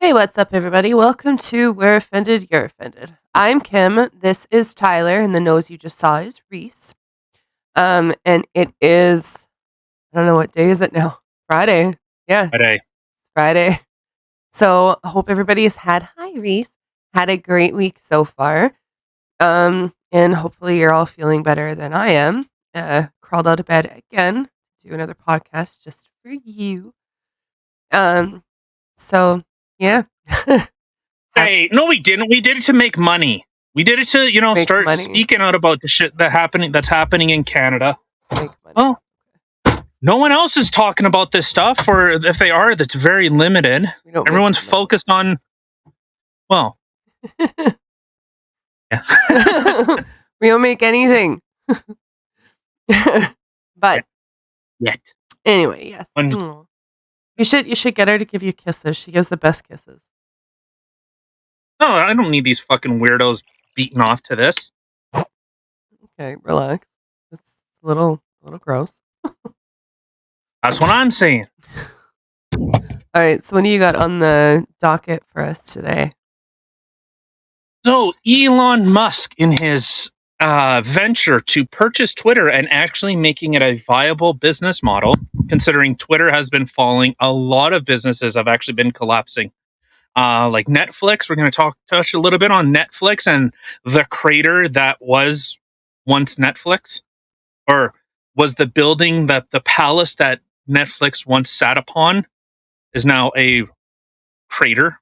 Hey, what's up, everybody? Welcome to We're Offended, You're Offended. I'm Kim. This is Tyler, and the nose you just saw is Reese. And it is, I don't know, what day is it now? Friday. Yeah, Friday. Friday. So I hope everybody's hi Reese, had a great week so far. And hopefully you're all feeling better than I am. Crawled out of bed again, to do another podcast just for you. So yeah. Have Hey, no, we didn't. We did it to make money. We did it to, make start money. speaking out about the shit that's happening in Canada. Make money. Well, no one else is talking about this stuff, or if they are, that's very limited. We don't make Everyone's any money. focused on, well, yeah. We don't make anything. But Yet. anyway, yes. When- You should get her to give you kisses. She gives the best kisses. No, I don't need these fucking weirdos beating off to this. Okay, relax. It's a little gross. That's what I'm saying. All right, so what do you got on the docket for us today? So Elon Musk, in his venture to purchase Twitter and actually making it a viable business model, considering Twitter has been falling, a lot of businesses have actually been collapsing. Like Netflix, we're going to touch a little bit on Netflix and the crater that was once Netflix, or was the building that the palace that Netflix once sat upon is now a crater.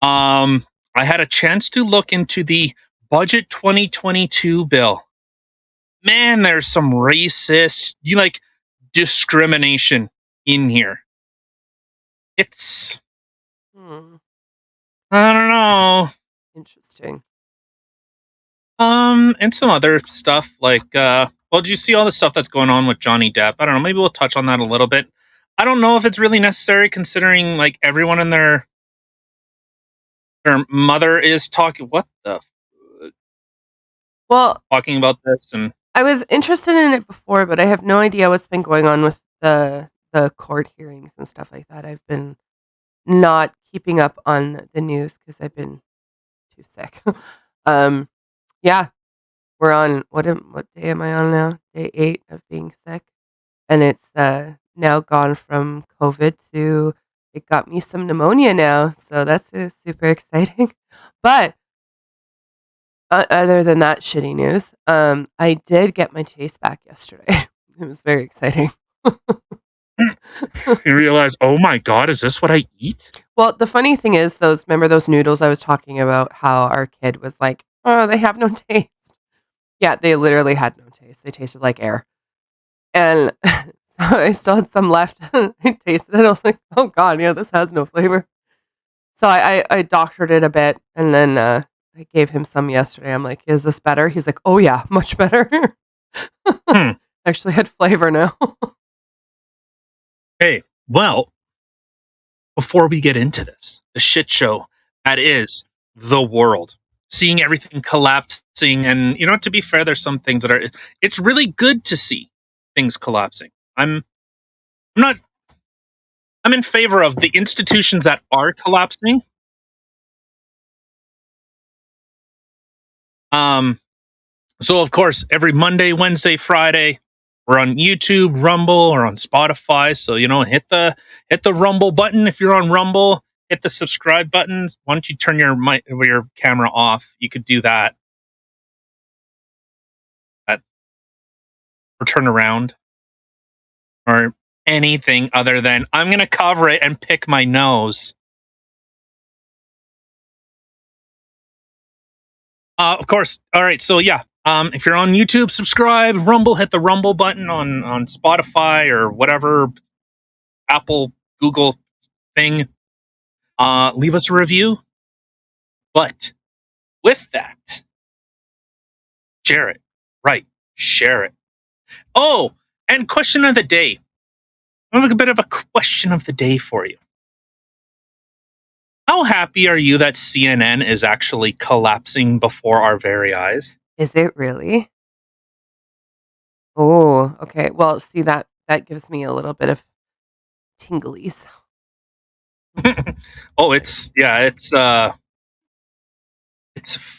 I had a chance to look into the budget 2022 bill. Man, there's some racist, discrimination in here. It's, I don't know. Interesting. And some other stuff did you see all the stuff that's going on with Johnny Depp? I don't know. Maybe we'll touch on that a little bit. I don't know if it's really necessary, considering everyone and their mother is talking. What the? Well, talking about this, and I was interested in it before, but I have no idea what's been going on with the court hearings and stuff like that. I've been not keeping up on the news because I've been too sick. Yeah, we're on what day am I on now? Day 8 of being sick, and it's now gone from COVID to it got me some pneumonia now, so that's super exciting. But other than that shitty news, I did get my taste back yesterday. It was very exciting. you realize, oh my god, is this what I eat? Well, the funny thing is, remember those noodles I was talking about? How our kid was like, "Oh, they have no taste." Yeah, they literally had no taste. They tasted like air, and so I still had some left. I tasted it. I was like, "Oh god, yeah, this has no flavor." So I doctored it a bit, and then I gave him some yesterday. I'm like, "Is this better?" He's like, "Oh yeah, much better." Actually had flavor now. Hey, well, before we get into this, the shit show that is the world, seeing everything collapsing, and to be fair, there's some things that are. It's really good to see things collapsing. I'm not. I'm in favor of the institutions that are collapsing. So of course, every Monday, Wednesday, Friday, we're on YouTube, Rumble, or on Spotify. So hit the Rumble button if you're on Rumble. Hit the subscribe buttons. Why don't you turn your camera off? You could do that. Or turn around, or anything other than I'm gonna cover it and pick my nose. Of course. All right. So yeah. If you're on YouTube, subscribe. Rumble, hit the Rumble button on Spotify or whatever Apple, Google thing. Leave us a review. But with that, share it. Right. Share it. Oh, and question of the day. I have a bit of a question of the day for you. How happy are you that CNN is actually collapsing before our very eyes? Is it really? Oh, okay. Well, see that gives me a little bit of tinglies. Oh, it's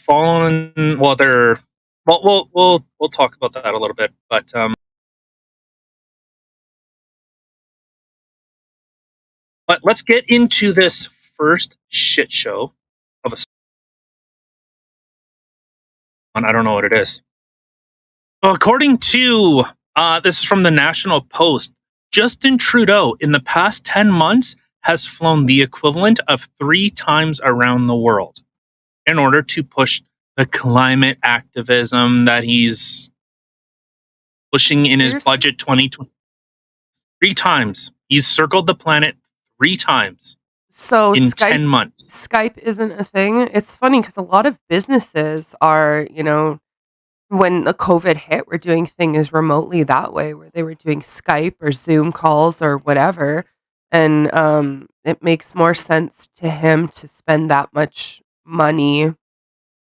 fallen. Well, they're well, we'll talk about that a little bit, but let's get into this first shit show of a. I don't know what it is. Well, according to this is from the National Post, Justin Trudeau in the past 10 months has flown the equivalent of 3 times around the world in order to push the climate activism that he's pushing in his Seriously? budget 2020. 3 times. He's circled the planet 3 times So in Skype 10 months. Skype isn't a thing. It's funny because a lot of businesses are, when the COVID hit, were doing things remotely that way, where they were doing Skype or Zoom calls or whatever. And it makes more sense to him to spend that much money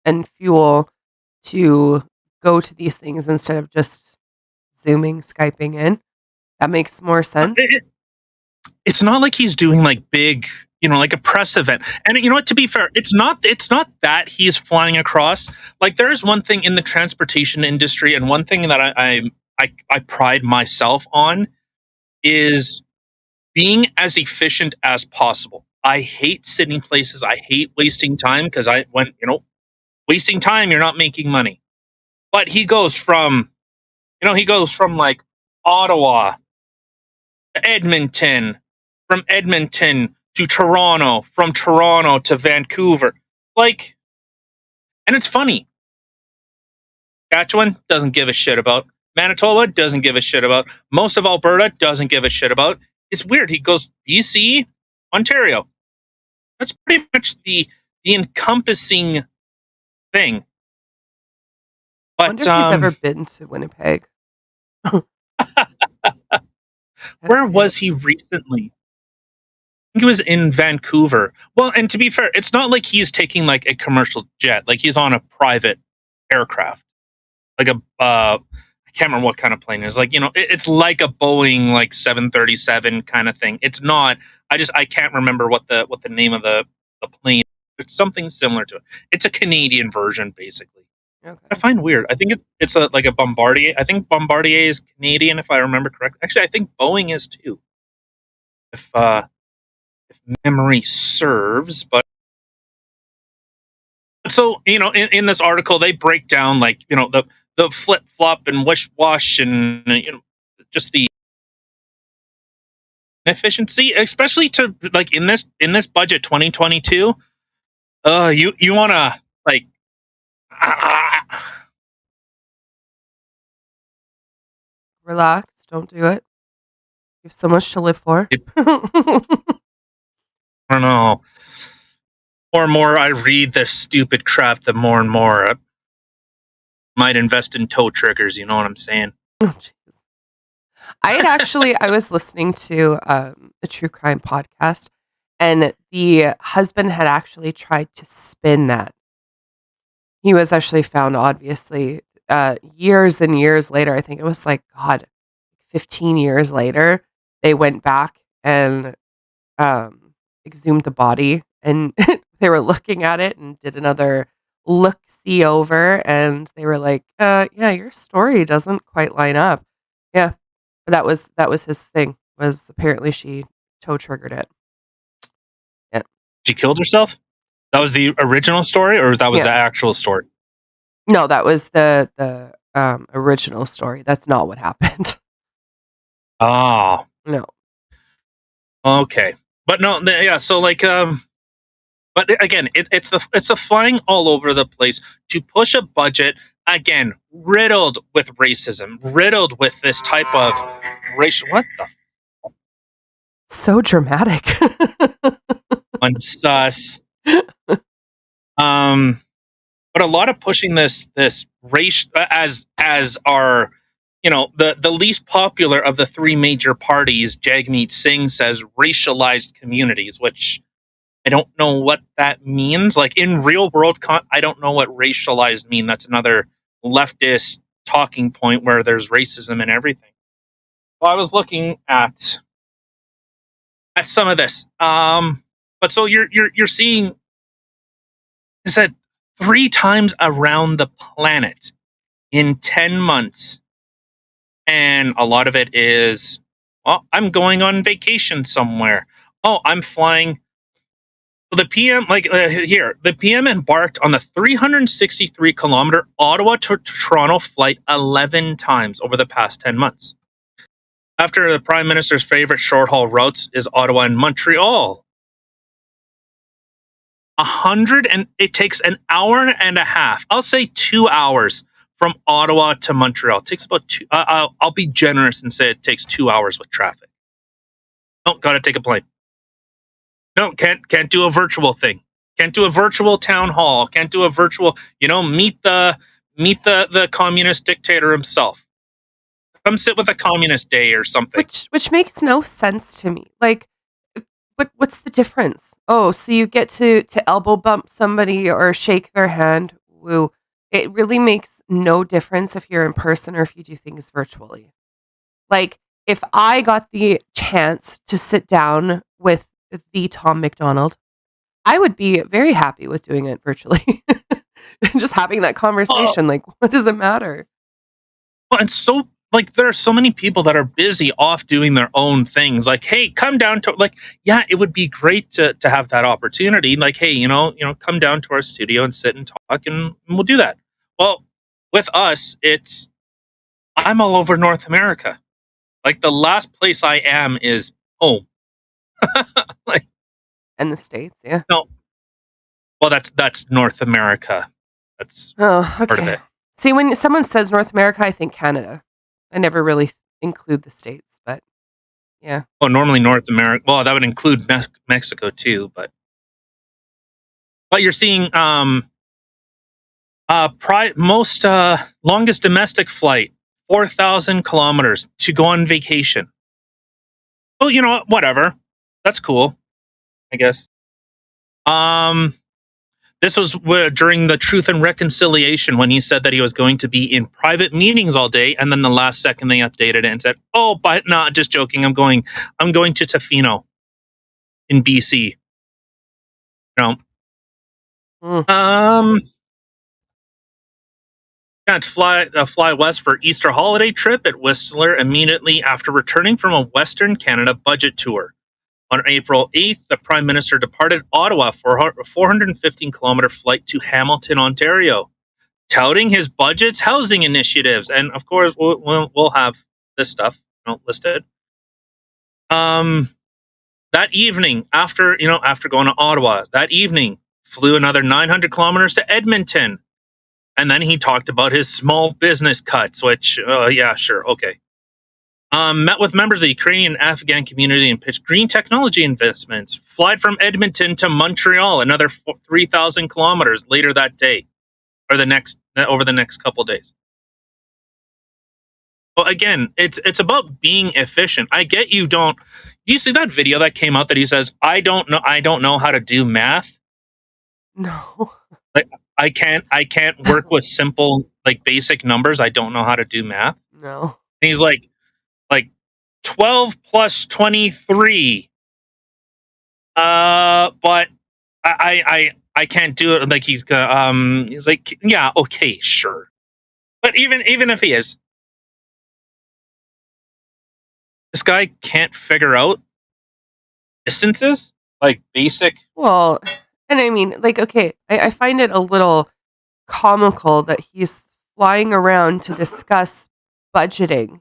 and fuel to go to these things instead of just Zooming, Skyping in. That makes more sense. It's not like he's doing like big, like a press event. And you know what? To be fair, it's not that he's flying across. Like there is one thing in the transportation industry, and one thing that I pride myself on is being as efficient as possible. I hate sitting places. I hate wasting time because wasting time, you're not making money. But he goes from like Ottawa to Edmonton, from Edmonton to Toronto, from Toronto to Vancouver. Like, and it's funny. Saskatchewan doesn't give a shit about. Manitoba doesn't give a shit about. Most of Alberta doesn't give a shit about. It's weird. He goes BC, Ontario. That's pretty much the encompassing thing. I wonder But if he's ever been to Winnipeg. where That's it. was he recently? I think he was in Vancouver. Well, and to be fair, it's not like he's taking like a commercial jet. Like he's on a private aircraft, like I can't remember what kind of plane it is. Like it's like a Boeing like 737 kind of thing. It's not. I can't remember what the name of the plane. It's something similar to it. It's a Canadian version, basically. I Okay. find weird. I think it's like a Bombardier. I think Bombardier is Canadian, if I remember correctly. Actually, I think Boeing is too, if memory serves. But so in this article, they break down like the flip flop and wish wash and just the efficiency, especially to like in this budget 2022. You want to like. Relax. Don't do it. You have so much to live for. I don't know. More and more I read this stupid crap, the more and more I might invest in toe triggers. You know what I'm saying? Oh, jeez. I was listening to a true crime podcast, and the husband had actually tried to spin that. He was actually found, obviously, years and years later. I think it was like, God, 15 years later, they went back and exhumed the body, and they were looking at it and did another look see over, and they were like, yeah, your story doesn't quite line up. Yeah, but that was his thing. Was apparently she toe triggered it. Yeah, She killed herself. That was the original story, or that was yeah. the actual story? No, that was the original story. That's not what happened. Oh, No. okay. But no, yeah. So like, but again, it's the flying all over the place to push a budget again riddled with racism, riddled with this type of racial. What the So dramatic. unsus? Um, but a lot of pushing this race as our the least popular of the three major parties. Jagmeet Singh says racialized communities, which I don't know what that means. Like in real world, I don't know what racialized mean. That's another leftist talking point where there's racism in everything. Well, I was looking at some of this. But so you're seeing, I said, 3 times around the planet in 10 months. And a lot of it is, well, I'm going on vacation somewhere. Oh, I'm flying. The PM, the PM embarked on the 363-kilometer Ottawa to Toronto flight 11 times over the past 10 months. After the Prime Minister's favorite short-haul routes is Ottawa and Montreal. It takes an hour and a half. I'll say 2 hours from Ottawa to Montreal. It takes about two. I'll be generous and say it takes 2 hours with traffic. Oh, gotta take a plane. No, can't do a virtual thing. Can't do a virtual town hall. Can't do a virtual. Meet the communist dictator himself. Come sit with a communist day or something. Which makes no sense to me. Like, what's the difference? Oh, so you get to elbow bump somebody or shake their hand. Woo. It really makes no difference if you're in person or if you do things virtually. Like, if I got the chance to sit down with the Tom McDonald, I would be very happy with doing it virtually. Just having that conversation. Like, what does it matter? Well, and so there are so many people that are busy off doing their own things. Like, hey, come down to yeah, it would be great to have that opportunity. Like, hey, come down to our studio and sit and talk, and we'll do that. Well, with us, I'm all over North America. Like, the last place I am is home. And the States, yeah. No, well, that's North America. That's okay. part of it. See, when someone says North America, I think Canada. I never really include the States, but yeah. Well, normally North America. Well, that would include Mexico too, but you're seeing longest domestic flight 4,000 kilometers to go on vacation. Well, whatever. That's cool, I guess. This was during the Truth and Reconciliation when he said that he was going to be in private meetings all day, and then the last second they updated it and said, "Oh, but not just joking. I'm going to Tofino in BC." To fly west for Easter holiday trip at Whistler immediately after returning from a Western Canada budget tour. On April 8th, the Prime Minister departed Ottawa for a 415-kilometer flight to Hamilton, Ontario, touting his budget's housing initiatives. And, of course, we'll have this stuff listed. That evening, after going to Ottawa, that evening, flew another 900 kilometers to Edmonton. And then he talked about his small business cuts, which, yeah, sure, okay. Met with members of the Ukrainian and Afghan community and pitched green technology investments. Flight from Edmonton to Montreal, another 3,000 kilometers later that day, or over the next couple of days. Well, again, it's about being efficient. I get you don't. You see that video that came out that he says, I don't know how to do math. No. Like, I can't work with simple, basic numbers. I don't know how to do math. No. And he's like 12 plus 23. But I can't do it. Like, he's like, yeah, okay, sure. But even if he is, this guy can't figure out distances, basic. Well, and I mean, okay, I find it a little comical that he's flying around to discuss budgeting,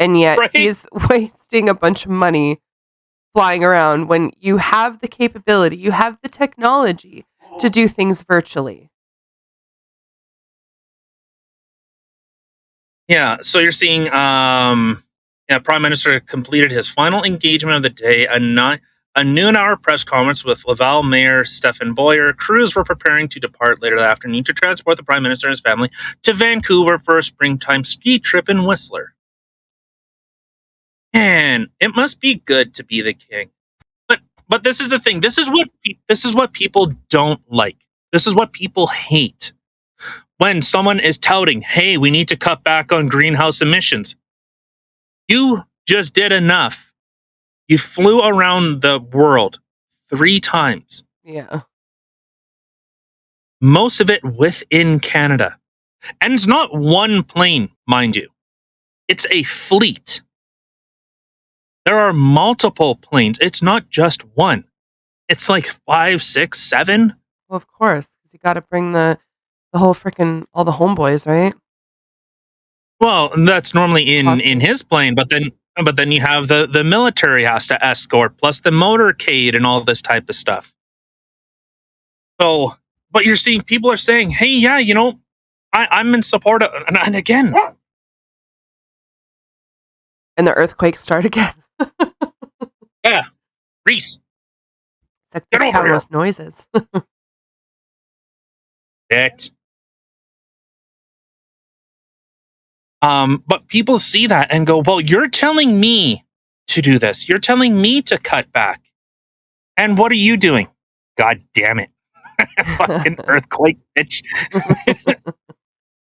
and yet Right? He's wasting a bunch of money flying around when you have the capability, you have the technology to do things virtually. Yeah, so you're seeing, Prime Minister completed his final engagement of the day, a noon-hour press conference with Laval Mayor Stephen Boyer. Crews were preparing to depart later that afternoon to transport the Prime Minister and his family to Vancouver for a springtime ski trip in Whistler. Man, it must be good to be the king. But this is the thing. This is what people don't like. This is what people hate. When someone is touting, hey, we need to cut back on greenhouse emissions. You just did enough. You flew around the world 3 times. Yeah. Most of it within Canada. And it's not one plane, mind you. It's a fleet. There are multiple planes. It's not just one. It's like 5, 6, 7. Well, of course, 'cause you gotta bring the whole frickin' all the homeboys, right? Well, that's normally in Hostage. his plane, but then you have the military has to escort, plus the motorcade and all this type of stuff. So, but you're seeing people are saying, "Hey, yeah, I'm in support of," and again, And the earthquakes start again. yeah, Reese, It's like get this over town here. with noises. It. But people see that and go, "Well, you're telling me to do this. You're telling me to cut back, and what are you doing? God damn it, fucking earthquake, bitch!"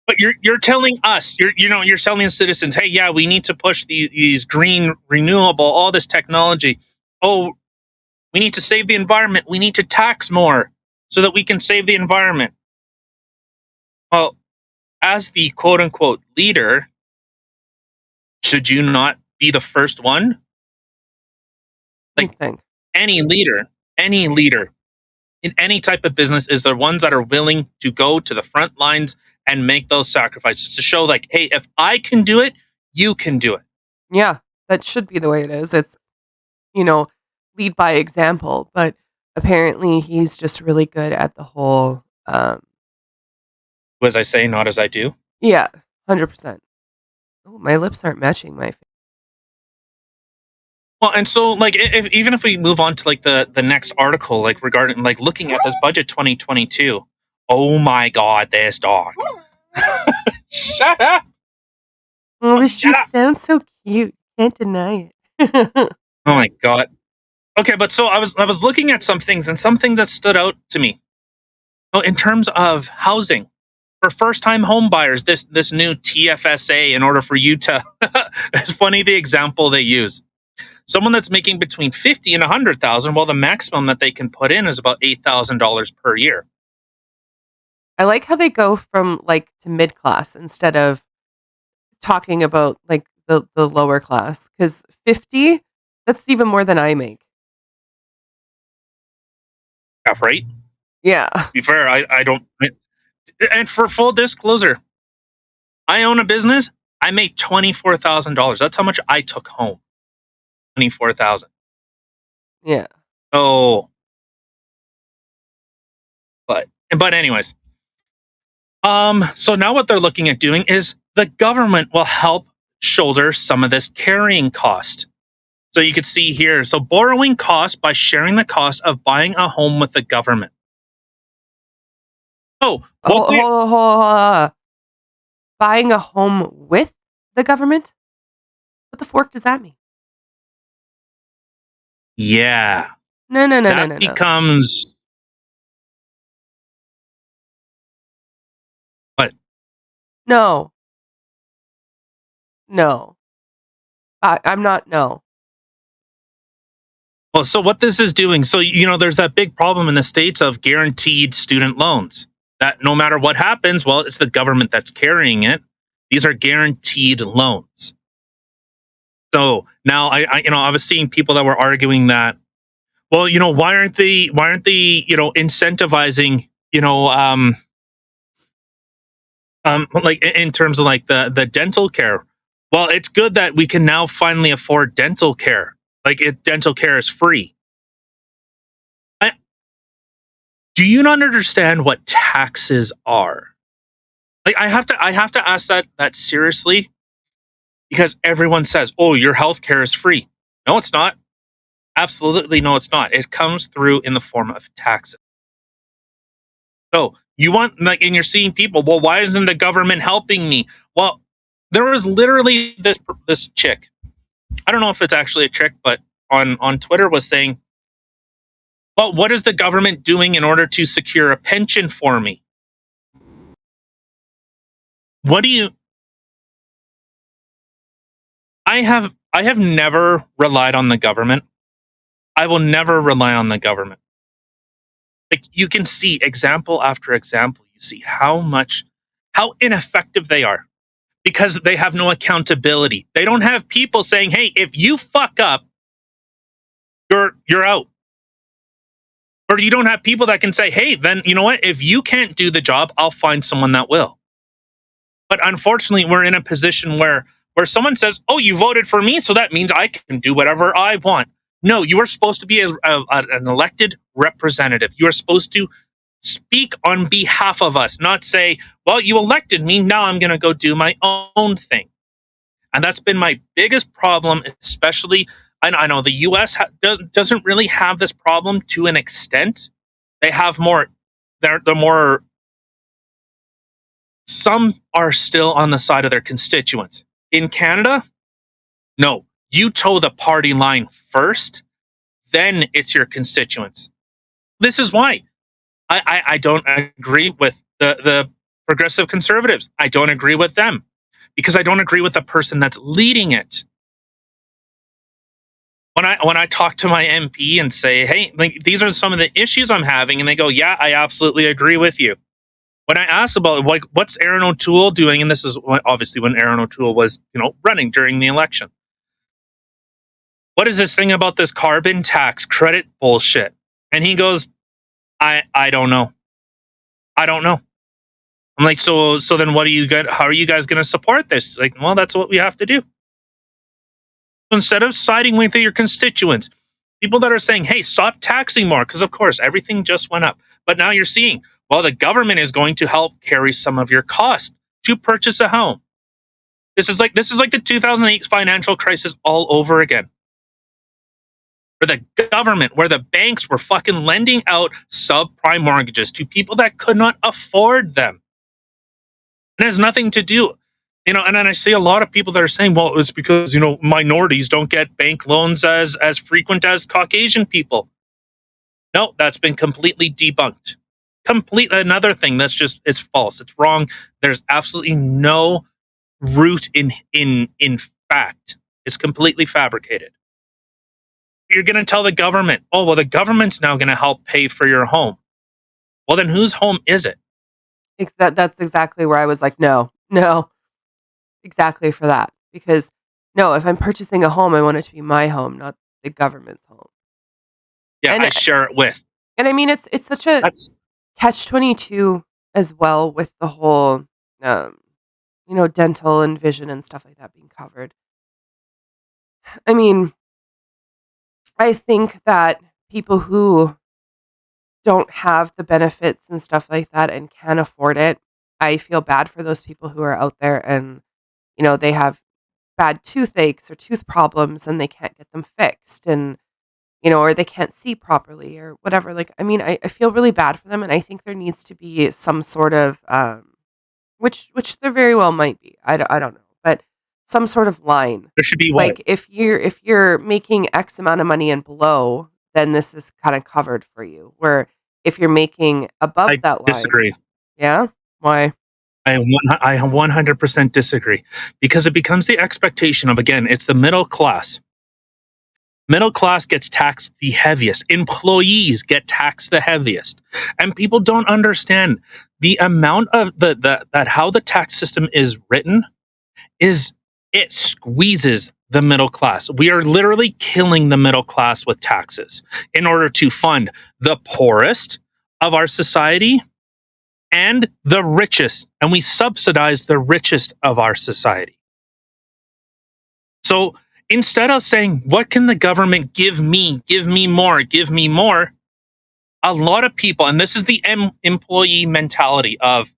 But you're telling us, you're telling the citizens, hey, yeah, we need to push these green, renewable, all this technology. Oh, we need to save the environment. We need to tax more so that we can save the environment. Well, as the quote unquote leader, should you not be the first one? You Like think. any leader in any type of business is the ones that are willing to go to the front lines and make those sacrifices to show, like, hey, if I can do it, you can do it. Yeah, that should be the way it is. It's, you know, lead by example, but apparently he's just really good at the whole, As I say, not as I do. yeah, 100%. Oh, my lips aren't matching my face. Well, and so like even if we move on to like the next article, like regarding like looking at this budget 2022. Oh my god, this dog. Shut up. Oh, Oh, but she shut up. sounds so cute. Can't deny it. Oh my god. Okay, but so I was looking at some things and some things that stood out to me. Oh, in terms of housing for first time home buyers, this new TFSA, in order for you to it's funny the example they use. Someone that's making between 50 and 100,000, well, the maximum that they can put in is about $8,000 per year. I like how they go from, like, to mid-class instead of talking about, like, the lower class. Because 50, that's even more than I make. Yeah, right? Yeah. To be fair, I don't. And for full disclosure, I own a business. I made $24,000. That's how much I took home. 24,000. Yeah. Oh, but anyways, so now what they're looking at doing is the government will help shoulder some of this carrying cost. So you could see here, so borrowing costs by sharing the cost of buying a home with the government. Oh, what Hold they hold hold buying a home with the government? What the fork does that mean? Yeah, No, no, no, no, that no, no. becomes what? No. No. I'm not no. Well, so what this is doing, so there's that big problem in the states of guaranteed student loans. That no matter what happens, well, it's the government that's carrying it. These are guaranteed loans. So now I was seeing people that were arguing that, well, why aren't they incentivizing, like in terms of like the dental care. Well, it's good that we can now finally afford dental care. Like dental care is free. I, do you not understand what taxes are? Like I have to ask that seriously, because everyone says, "Oh, your health care is free." No, it's not. Absolutely no, it's not. It comes through in the form of taxes. So you want, like, and you're seeing people, well, why isn't the government helping me? Well, there was literally this chick. I don't know if it's actually a chick, but on Twitter was saying, well, what is the government doing in order to secure a pension for me? What do you I have never relied on the government. I will never rely on the government. Like, you can see example after example. You see how ineffective they are because they have no accountability. They don't have people saying, "Hey, if you fuck up, you're out." Or you don't have people that can say, "Hey, then you know what? If you can't do the job, I'll find someone that will." But unfortunately, we're in a position where someone says, "Oh, you voted for me, so that means I can do whatever I want." No, you are supposed to be an elected representative. You are supposed to speak on behalf of us, not say, "Well, you elected me, now I'm going to go do my own thing." And that's been my biggest problem, especially. I know the U.S. Doesn't really have this problem to an extent. They have more. They're more. Some are still on the side of their constituents. In Canada, no. You toe the party line first, then it's your constituents. This is why I don't agree with the progressive conservatives. I don't agree with them because I don't agree with the person that's leading it. When I talk to my MP and say, "Hey, like, these are some of the issues I'm having," and they go, "Yeah, I absolutely agree with you." When I asked about, like, what's Aaron O'Toole doing, and this is obviously when Aaron O'Toole was, running during the election. What is this thing about this carbon tax credit bullshit? And he goes, I don't know. I don't know. I'm like, so then what do you get? How are you guys going to support this? Like, well, that's what we have to do. Instead of siding with your constituents, people that are saying, "Hey, stop taxing more," because of course everything just went up. But now you're seeing, well, the government is going to help carry some of your cost to purchase a home. This is like the 2008 financial crisis all over again. Where the government, where the banks were fucking lending out subprime mortgages to people that could not afford them. It has nothing to do, and then I see a lot of people that are saying, "Well, it's because, minorities don't get bank loans as frequent as Caucasian people." No, that's been completely debunked. Another thing that's it's false. It's wrong. There's absolutely no root in fact. It's completely fabricated. You're going to tell the government, "Oh, well, the government's now going to help pay for your home." Well, then whose home is it? That's exactly where I was like, no, no, exactly for that. Because no, if I'm purchasing a home, I want it to be my home, not the government's home. Yeah, And I share it with. and I mean, it's such a That's catch-22 as well with the whole, um, dental and vision and stuff like that being covered. I mean, I think that people who don't have the benefits and stuff like that and can't afford it, I feel bad for those people who are out there and, they have bad toothaches or tooth problems and they can't get them fixed and, or they can't see properly or whatever. Like, I mean, I feel really bad for them and I think there needs to be some sort of, which there very well might be. I don't know, but some sort of line. there should be what? Like if you're making X amount of money and below, then this is kind of covered for you. Where if you're making above I that line, disagree. yeah, why? I 100% disagree because it becomes the expectation of, again, it's the middle class. Middle class gets taxed the heaviest. Employees get taxed the heaviest, and people don't understand the amount of that how the tax system is written is it squeezes the middle class. We are literally killing the middle class with taxes in order to fund the poorest of our society and the richest, and we subsidize the richest of our society. So instead of saying, "What can the government give me? Give me more, give me more," a lot of people, and this is the employee mentality of,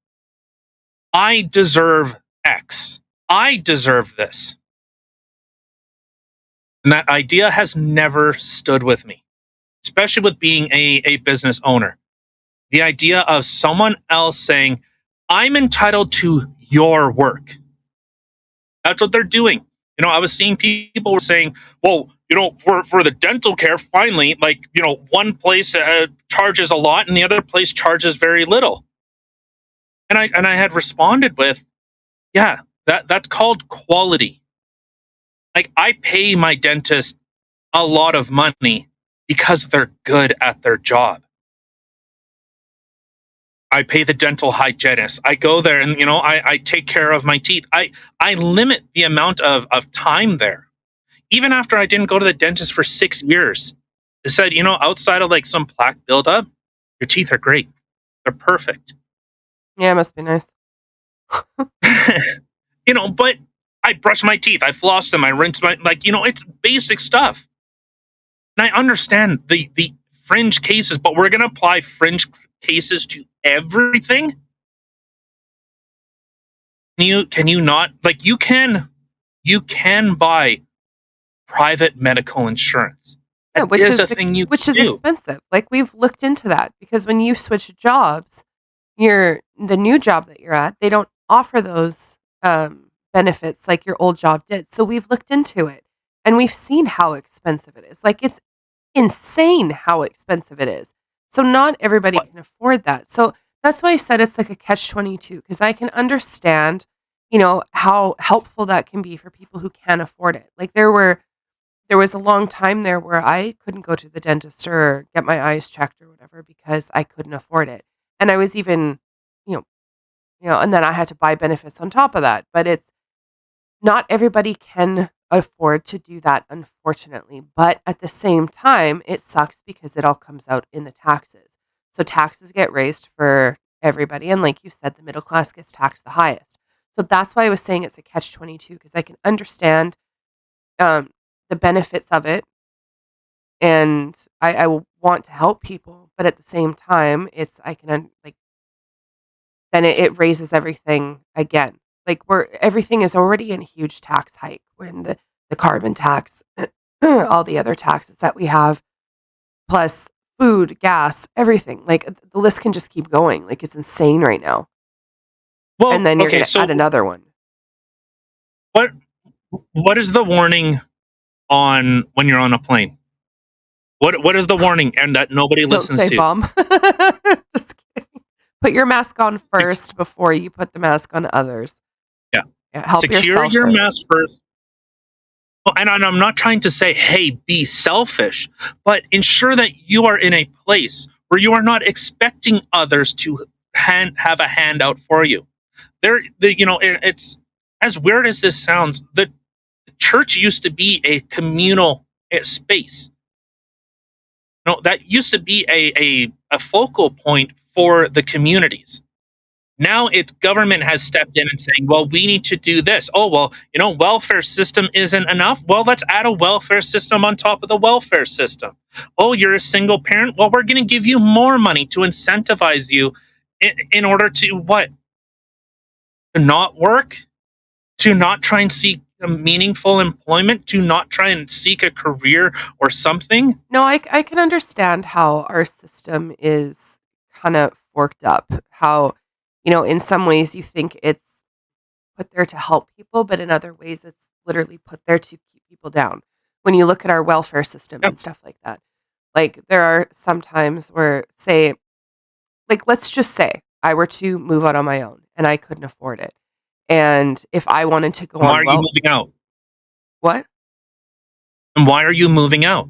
"I deserve X. I deserve this." And that idea has never stood with me, especially with being a business owner. The idea of someone else saying, "I'm entitled to your work." That's what they're doing. I was seeing people were saying, "Well, for the dental care, finally, like, one place charges a lot and the other place charges very little." And I had responded with, "Yeah, that's called quality. Like, I pay my dentist a lot of money because they're good at their job. I pay the dental hygienist. I go there and I take care of my teeth. I limit the amount of time there. Even after I didn't go to the dentist for 6 years, they said, outside of like some plaque buildup, your teeth are great. They're perfect. Yeah, it must be nice. But I brush my teeth, I floss them, I rinse my it's basic stuff. And I understand the fringe cases, but we're gonna apply fringe cases to everything. Can you not like you can buy private medical insurance. Yeah, That is a thing you which can is do. expensive. Like, we've looked into that because when you switch jobs, the new job that you're at, they don't offer those benefits like your old job did. So we've looked into it and we've seen how expensive it is. Like, it's insane how expensive it is. So not everybody But can afford that. So that's why I said it's like a catch-22 because I can understand, how helpful that can be for people who can't afford it. Like, there was a long time there where I couldn't go to the dentist or get my eyes checked or whatever because I couldn't afford it. And I was even, you know, and then I had to buy benefits on top of that. But it's not everybody can afford to do that, unfortunately. But at the same time, it sucks because it all comes out in the taxes. So taxes get raised for everybody. And like you said, the middle class gets taxed the highest. So that's why I was saying it's a catch-22 because I can understand um, the benefits of it and I want to help people, but at the same time, it's I can like then it raises everything again. Like everything is already in a huge tax hike. We're in the carbon tax, all the other taxes that we have, plus food, gas, everything. Like the list can just keep going. Like it's insane right now. And well, then you're okay, going to so add another one. what what is the warning on when you're on a plane? What is the warning and that nobody Don't listens say to? bomb. Just kidding. Put your mask on first before you put the mask on others. Yeah. Yeah, help Secure yourself your first. mask first. Oh, and I'm not trying to say, hey, be selfish, but ensure that you are in a place where you are not expecting others to have a handout for you. It's as weird as this sounds. The church used to be a communal space. No, that used to be a focal point for the communities. Now it's government has stepped in and saying, well, we need to do this. Oh, well, welfare system isn't enough. Well, let's add a welfare system on top of the welfare system. Oh, you're a single parent. Well, we're going to give you more money to incentivize you in order to what? To not work, to not try and seek a meaningful employment, to not try and seek a career or something. No, I can understand how our system is kind of forked up. How, in some ways you think it's put there to help people, but in other ways it's literally put there to keep people down. When you look at our welfare system Yep. and stuff like that, like there are some times where, say, like let's just say I were to move out on my own and I couldn't afford it, and if I wanted to go And why on are you moving out? what? And why are you moving out?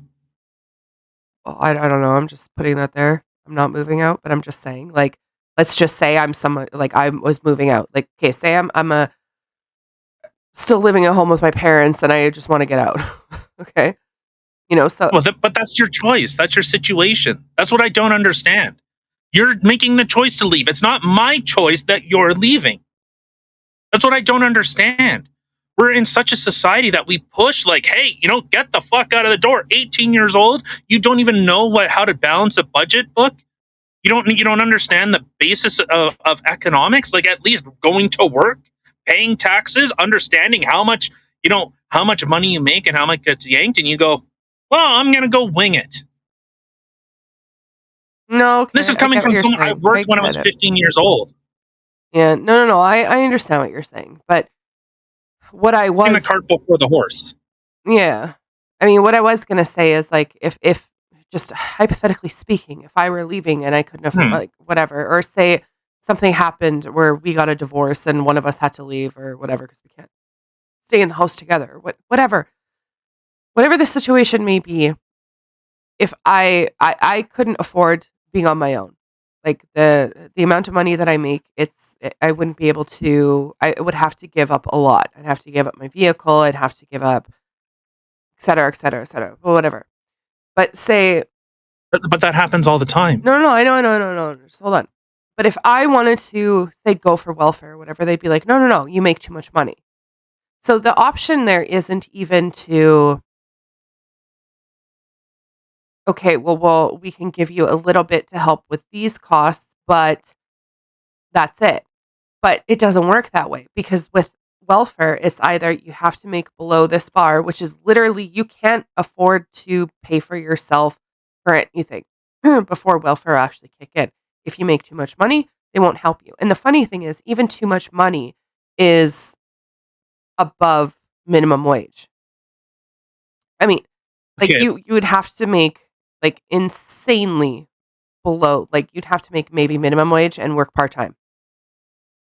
Well, I don't know. I'm just putting that there. I'm not moving out, but I'm just saying, like, let's just say I'm someone like I was moving out. Like, okay, say I'm a still living at home with my parents and I just want to get out. Okay. So Well, but that's your choice. That's your situation. That's what I don't understand. You're making the choice to leave. It's not my choice that you're leaving. That's what I don't understand. We're in such a society that we push like, hey, get the fuck out of the door. 18 years old, you don't even know how to balance a budget book. You don't understand the basis of economics, like at least going to work, paying taxes, understanding how much money you make and how much gets yanked, and you go, well, I'm gonna go wing it. no, This okay, is I coming get what from you're someone I saying. I worked when I get was it. 15 years old. Yeah, no. I understand what you're saying, but what I In the was, cart before the horse. yeah, I mean, what I was gonna say is like if just hypothetically speaking, if I were leaving and I couldn't afford Hmm. like whatever, or say something happened where we got a divorce and one of us had to leave or whatever because we can't stay in the house together, whatever the situation may be, if I couldn't afford being on my own. Like the amount of money that I make, I wouldn't be able to. I would have to give up a lot. I'd have to give up my vehicle. I'd have to give up, et cetera, et cetera, et cetera. Well, whatever. But say But that happens all the time. no, no, no, I know. Just hold on. But if I wanted to say go for welfare or whatever, they'd be like, no, no, no, you make too much money. So the option there isn't even to okay, well, we can give you a little bit to help with these costs, but that's it. But it doesn't work that way because with welfare, it's either you have to make below this bar, which is literally you can't afford to pay for yourself for anything before welfare actually kick in. If you make too much money, they won't help you. And the funny thing is, even too much money is above minimum wage. I mean, like Okay, you would have to make like insanely below, like you'd have to make maybe minimum wage and work part time.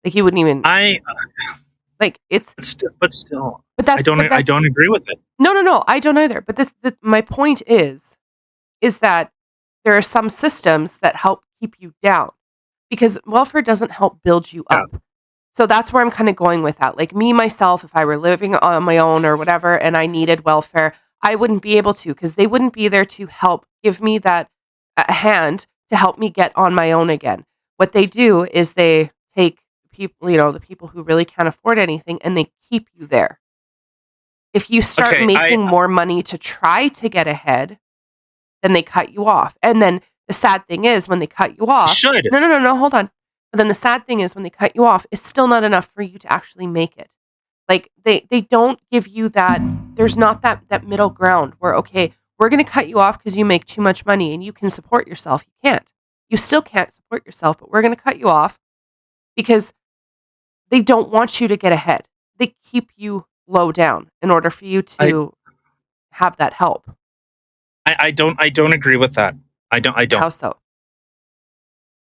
Like you wouldn't even I like it's but still, but I that's don't agree with it. no, I don't either. But this my point is that there are some systems that help keep you down because welfare doesn't help build you Yeah. up. So that's where I'm kind of going with that. Like me myself, if I were living on my own or whatever and I needed welfare, I wouldn't be able to because they wouldn't be there to help give me that a hand to help me get on my own again. What they do is they take people, the people who really can't afford anything and they keep you there. If you start Okay, I making more money to try to get ahead, then they cut you off. And then the sad thing is when they cut you off, should. no, hold on. But then the sad thing is when they cut you off, it's still not enough for you to actually make it. Like they don't give you that there's not that middle ground where okay, we're going to cut you off because you make too much money and you can support yourself. You can't. You still can't support yourself, but we're going to cut you off because they don't want you to get ahead. They keep you low down in order for you I to have that help. I don't agree with that. I don't. How so?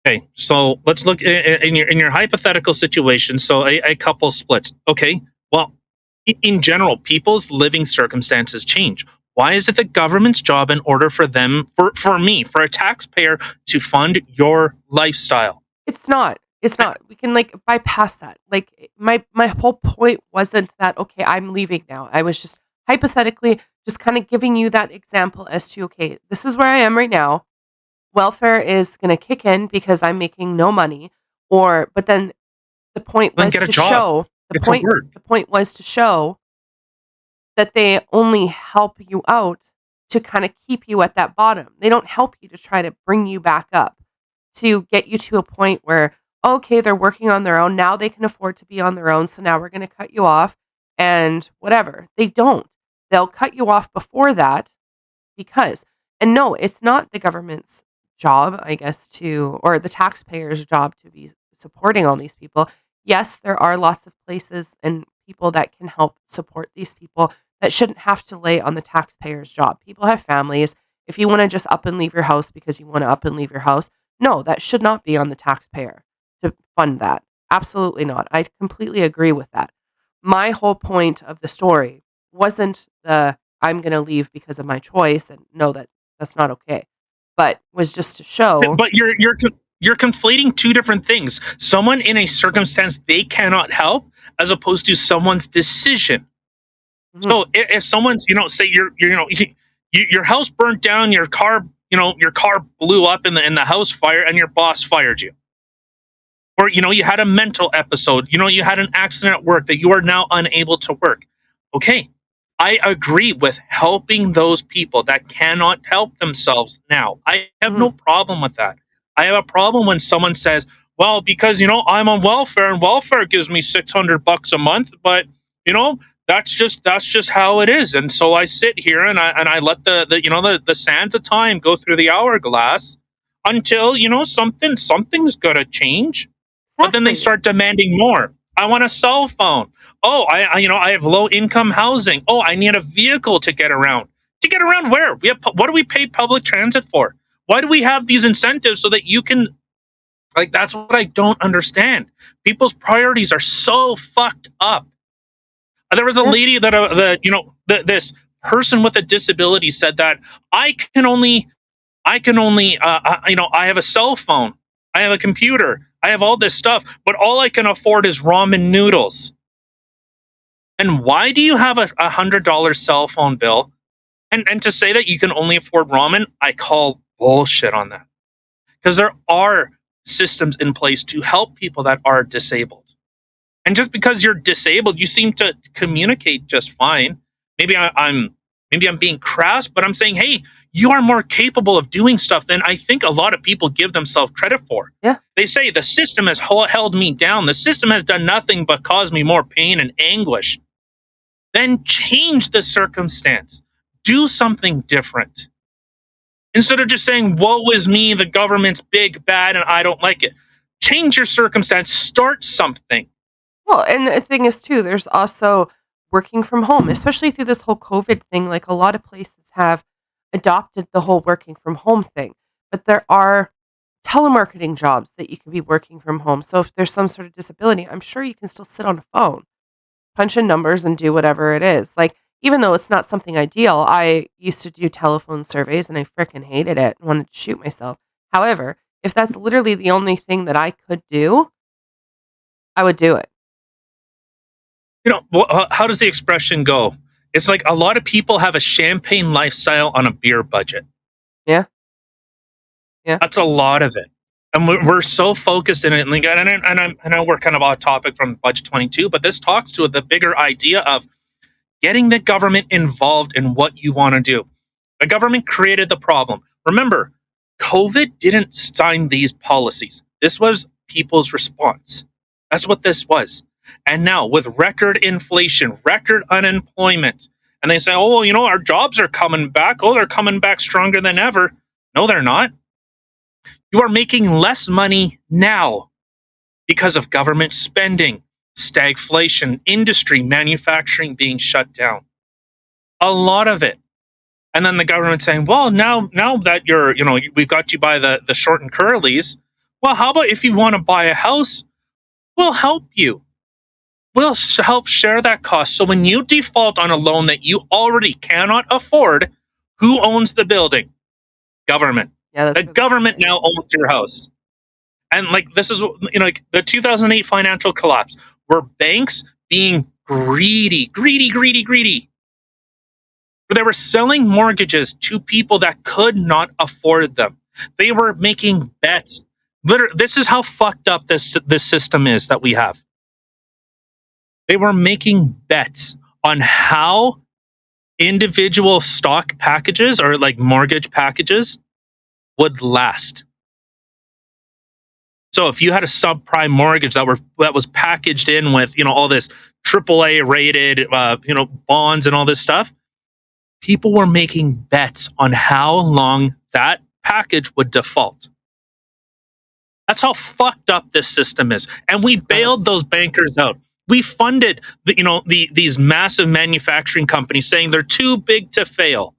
Okay, so let's look in your hypothetical situation. So a couple splits. Okay, well, in general, people's living circumstances change. Why is it the government's job in order for them, for me, for a taxpayer, to fund your lifestyle? It's not. It's not. We can like bypass that. Like my whole point wasn't that okay, I'm leaving now. I was just hypothetically just kind of giving you that example as to okay, this is where I am right now. Welfare is going to kick in because I'm making no money or but then the point Then was get a to job. show Get to work. the point was to show that they only help you out to kind of keep you at that bottom. They don't help you to try to bring you back up, to get you to a point where, okay, they're working on their own. Now they can afford to be on their own. So now we're going to cut you off and whatever. They don't. They'll cut you off before that because, and no, it's not the government's job, I guess, or the taxpayer's job to be supporting all these people. Yes, there are lots of places and people that can help support these people that shouldn't have to lay on the taxpayer's job. People have families. If you want to just up and leave your house because you want to up and leave your house, no, that should not be on the taxpayer to fund that. Absolutely not. I completely agree with that. My whole point of the story wasn't the I'm going to leave because of my choice and no that's not okay. But was just to show But you're conflating two different things. Someone in a circumstance they cannot help, as opposed to someone's decision. mhm, So if someone's, say your house burnt down, your car blew up in the house fire, and your boss fired you, or you had a mental episode, you had an accident at work that you are now unable to work. Okay, I agree with helping those people that cannot help themselves now. I have no mhm, problem with that. I have a problem when someone says, well, because I'm on welfare and welfare gives me $600 a month, but you know that's just how it is, and so I sit here and I let the sands of time go through the hourglass until something's gotta change. But then they exactly. start demanding more. I want a cell phone. Oh, I have low income housing. Oh, I need a vehicle to get around. To get around where? What do we pay public transit for? Why do we have these incentives so that you can, like, that's what I don't understand. People's priorities are so fucked up. There was a Yeah. lady that this person with a disability said that I can only I can only, I have a cell phone, I have a computer, I have all this stuff, but all I can afford is ramen noodles. And why do you have a $100 cell phone bill? And to say that you can only afford ramen, I call bullshit on that. Because there are systems in place to help people that are disabled. And just because you're disabled, you seem to communicate just fine. Maybe I'm being crass, but I'm saying, hey, you are more capable of doing stuff than I think a lot of people give themselves credit for. Yeah. They say the system has held me down. The system has done nothing but cause me more pain and anguish. Then change the circumstance. Do something different. Instead of just saying, woe is me, the government's big, bad, and I don't like it. Change your circumstance. Start something. Well, and the thing is too, there's also working from home, especially through this whole COVID thing. Like a lot of places have adopted the whole working from home thing, but there are telemarketing jobs that you can be working from home. So if there's some sort of disability, I'm sure you can still sit on a phone, punch in numbers, and do whatever it is. Like, even though it's not something ideal, I used to do telephone surveys and I frickin' hated it and wanted to shoot myself. However, if that's literally the only thing that I could do, I would do it. How does the expression go? It's like a lot of people have a champagne lifestyle on a beer budget. Yeah. Yeah. That's a lot of it. And we're so focused in it. And I know we're kind of off topic from Budget 22, but this talks to the bigger idea of getting the government involved in what you want to do. The government created the problem. Remember, COVID didn't sign these policies. This was people's response. That's what this was. And now with record inflation, record unemployment, and they say, oh, well, our jobs are coming back. Oh, they're coming back stronger than ever. No, they're not. You are making less money now because of government spending, stagflation, industry, manufacturing being shut down. A lot of it. And then the government saying, well, now that we've got you by the short and curlies, well, how about if you want to buy a house, we'll help you. We'll help share that cost. So when you default on a loan that you already cannot afford, who owns the building? Government. Yeah, the government now owns your house. And this is the 2008 financial collapse, where banks being greedy. They were selling mortgages to people that could not afford them. They were making bets. This is how fucked up this system is that we have. They were making bets on how individual stock packages or mortgage packages would last. So if you had a subprime mortgage that was packaged in with all this AAA rated bonds and all this stuff, people were making bets on how long that package would default. That's how fucked up this system is, and we bailed those bankers out. We funded these massive manufacturing companies saying they're too big to fail.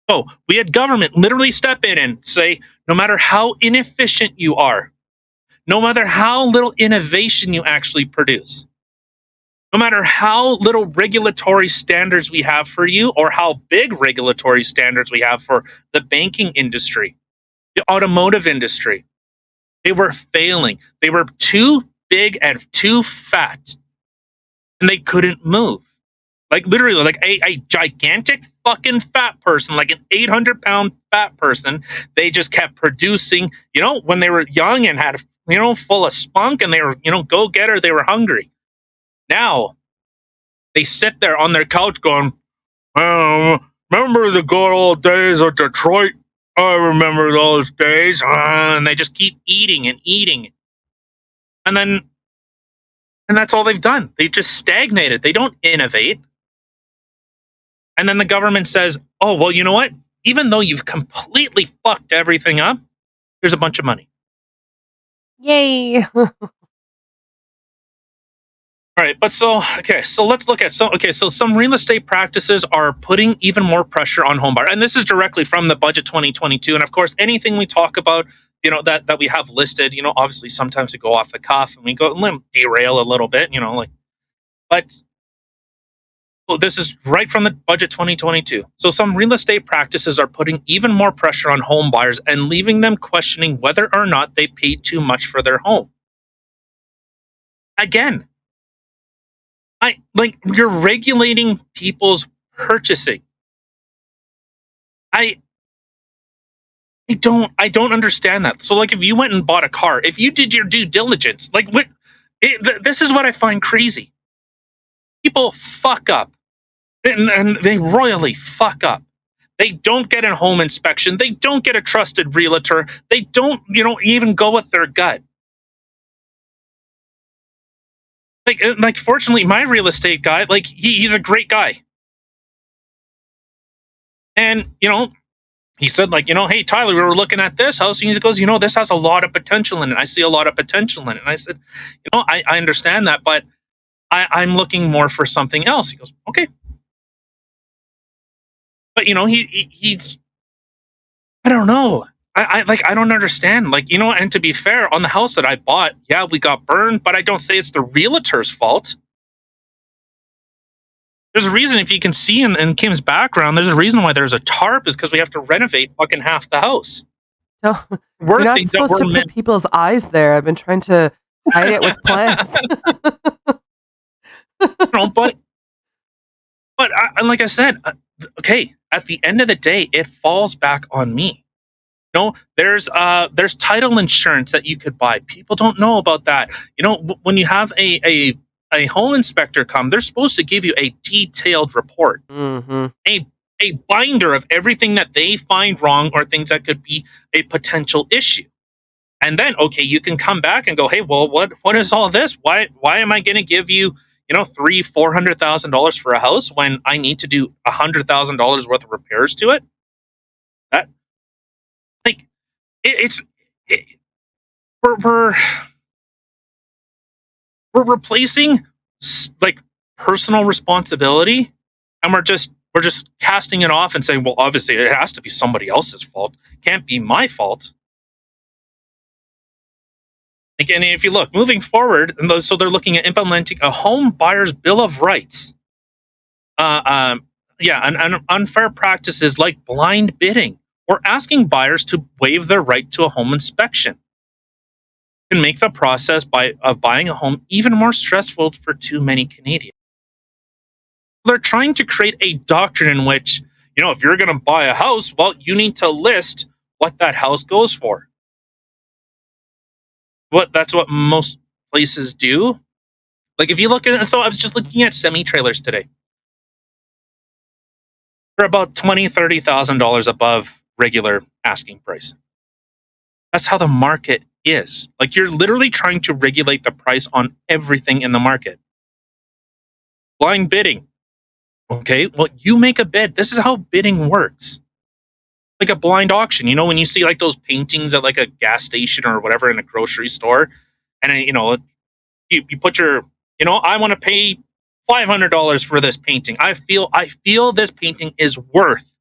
Oh, we had government literally step in and say, no matter how inefficient you are, no matter how little innovation you actually produce, no matter how little regulatory standards we have for you or how big regulatory standards we have for the banking industry, the automotive industry, they were failing. They were too big and too fat, and they couldn't move. Literally, a gigantic fucking fat person, like an 800-pound fat person. They just kept producing, when they were young and had, full of spunk, and they were, go-getter, they were hungry. Now, they sit there on their couch going, remember the good old days of Detroit? I remember those days. And they just keep eating and eating. And that's all they've done. They just stagnated. They don't innovate. And then the government says, oh, well, you know what? Even though you've completely fucked everything up, here's a bunch of money. Yay. All right, but so let's look at some real estate practices are putting even more pressure on home buyers. And this is directly from the Budget 2022. And of course, anything we talk about, that we have listed, obviously sometimes we go off the cuff and we go derail a little bit, but Well, this is right from the budget 2022. So some real estate practices are putting even more pressure on home buyers and leaving them questioning whether or not they paid too much for their home. Again, you're regulating people's purchasing. I I don't understand that. So like if you went and bought a car, if you did your due diligence, this is what I find crazy. People fuck up and they royally fuck up. They don't get a home inspection. They don't get a trusted realtor. They don't, even go with their gut. Fortunately, my real estate guy, he's a great guy. And, he said, hey, Tyler, we were looking at this house. And he goes, this has a lot of potential in it. I see a lot of potential in it. And I said, I understand that, but I'm looking more for something else. He goes, okay. But, he's, I don't know. I don't understand. And to be fair, on the house that I bought, yeah, we got burned, but I don't say it's the realtor's fault. There's a reason, if you can see in Kim's background, there's a reason why there's a tarp, is because we have to renovate fucking half the house. No, you're not supposed to put people's eyes there. I've been trying to hide it with plants. But like I said, okay, at the end of the day, it falls back on me. There's title insurance that you could buy. People don't know about that. When you have a home inspector come, they're supposed to give you a detailed report, a binder of everything that they find wrong or things that could be a potential issue. And then, okay, you can come back and go, hey, well, what is all this? Why am I going to give you, $300,000-$400,000 for a house when I need to do $100,000 worth of repairs to it? That, we're replacing personal responsibility, and we're just casting it off and saying, well, obviously it has to be somebody else's fault. Can't be my fault. And if you look moving forward, so they're looking at implementing a home buyer's bill of rights. And unfair practices like blind bidding or asking buyers to waive their right to a home inspection can make the process of buying a home even more stressful for too many Canadians. They're trying to create a doctrine in which, if you're going to buy a house, well, you need to list what that house goes for. That's what most places do. If you look at it, so I was just looking at semi-trailers today. They're about $20,000-$30,000 above regular asking price. That's how the market is. You're literally trying to regulate the price on everything in the market. Blind bidding. Okay, well, you make a bid. This is how bidding works. Like a blind auction. When you see those paintings at a gas station or whatever in a grocery store, and you put your, I want to pay $500 for this painting. I feel this painting is worth.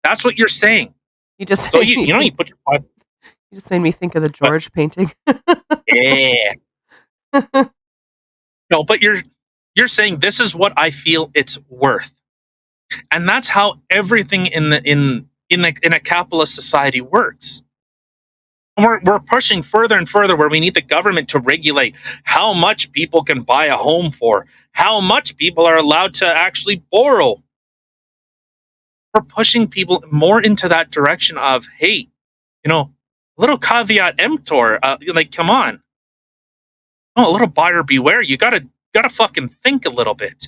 That's what you're saying. You just so you put your. You just made me think of the George painting. Yeah. No, but you're saying this is what I feel it's worth, and that's how everything in a capitalist society works. And we're pushing further and further where we need the government to regulate how much people can buy a home for, how much people are allowed to actually borrow. We're pushing people more into that direction of, hey, a little caveat emptor, come on. Oh, a little buyer beware. You gotta fucking think a little bit.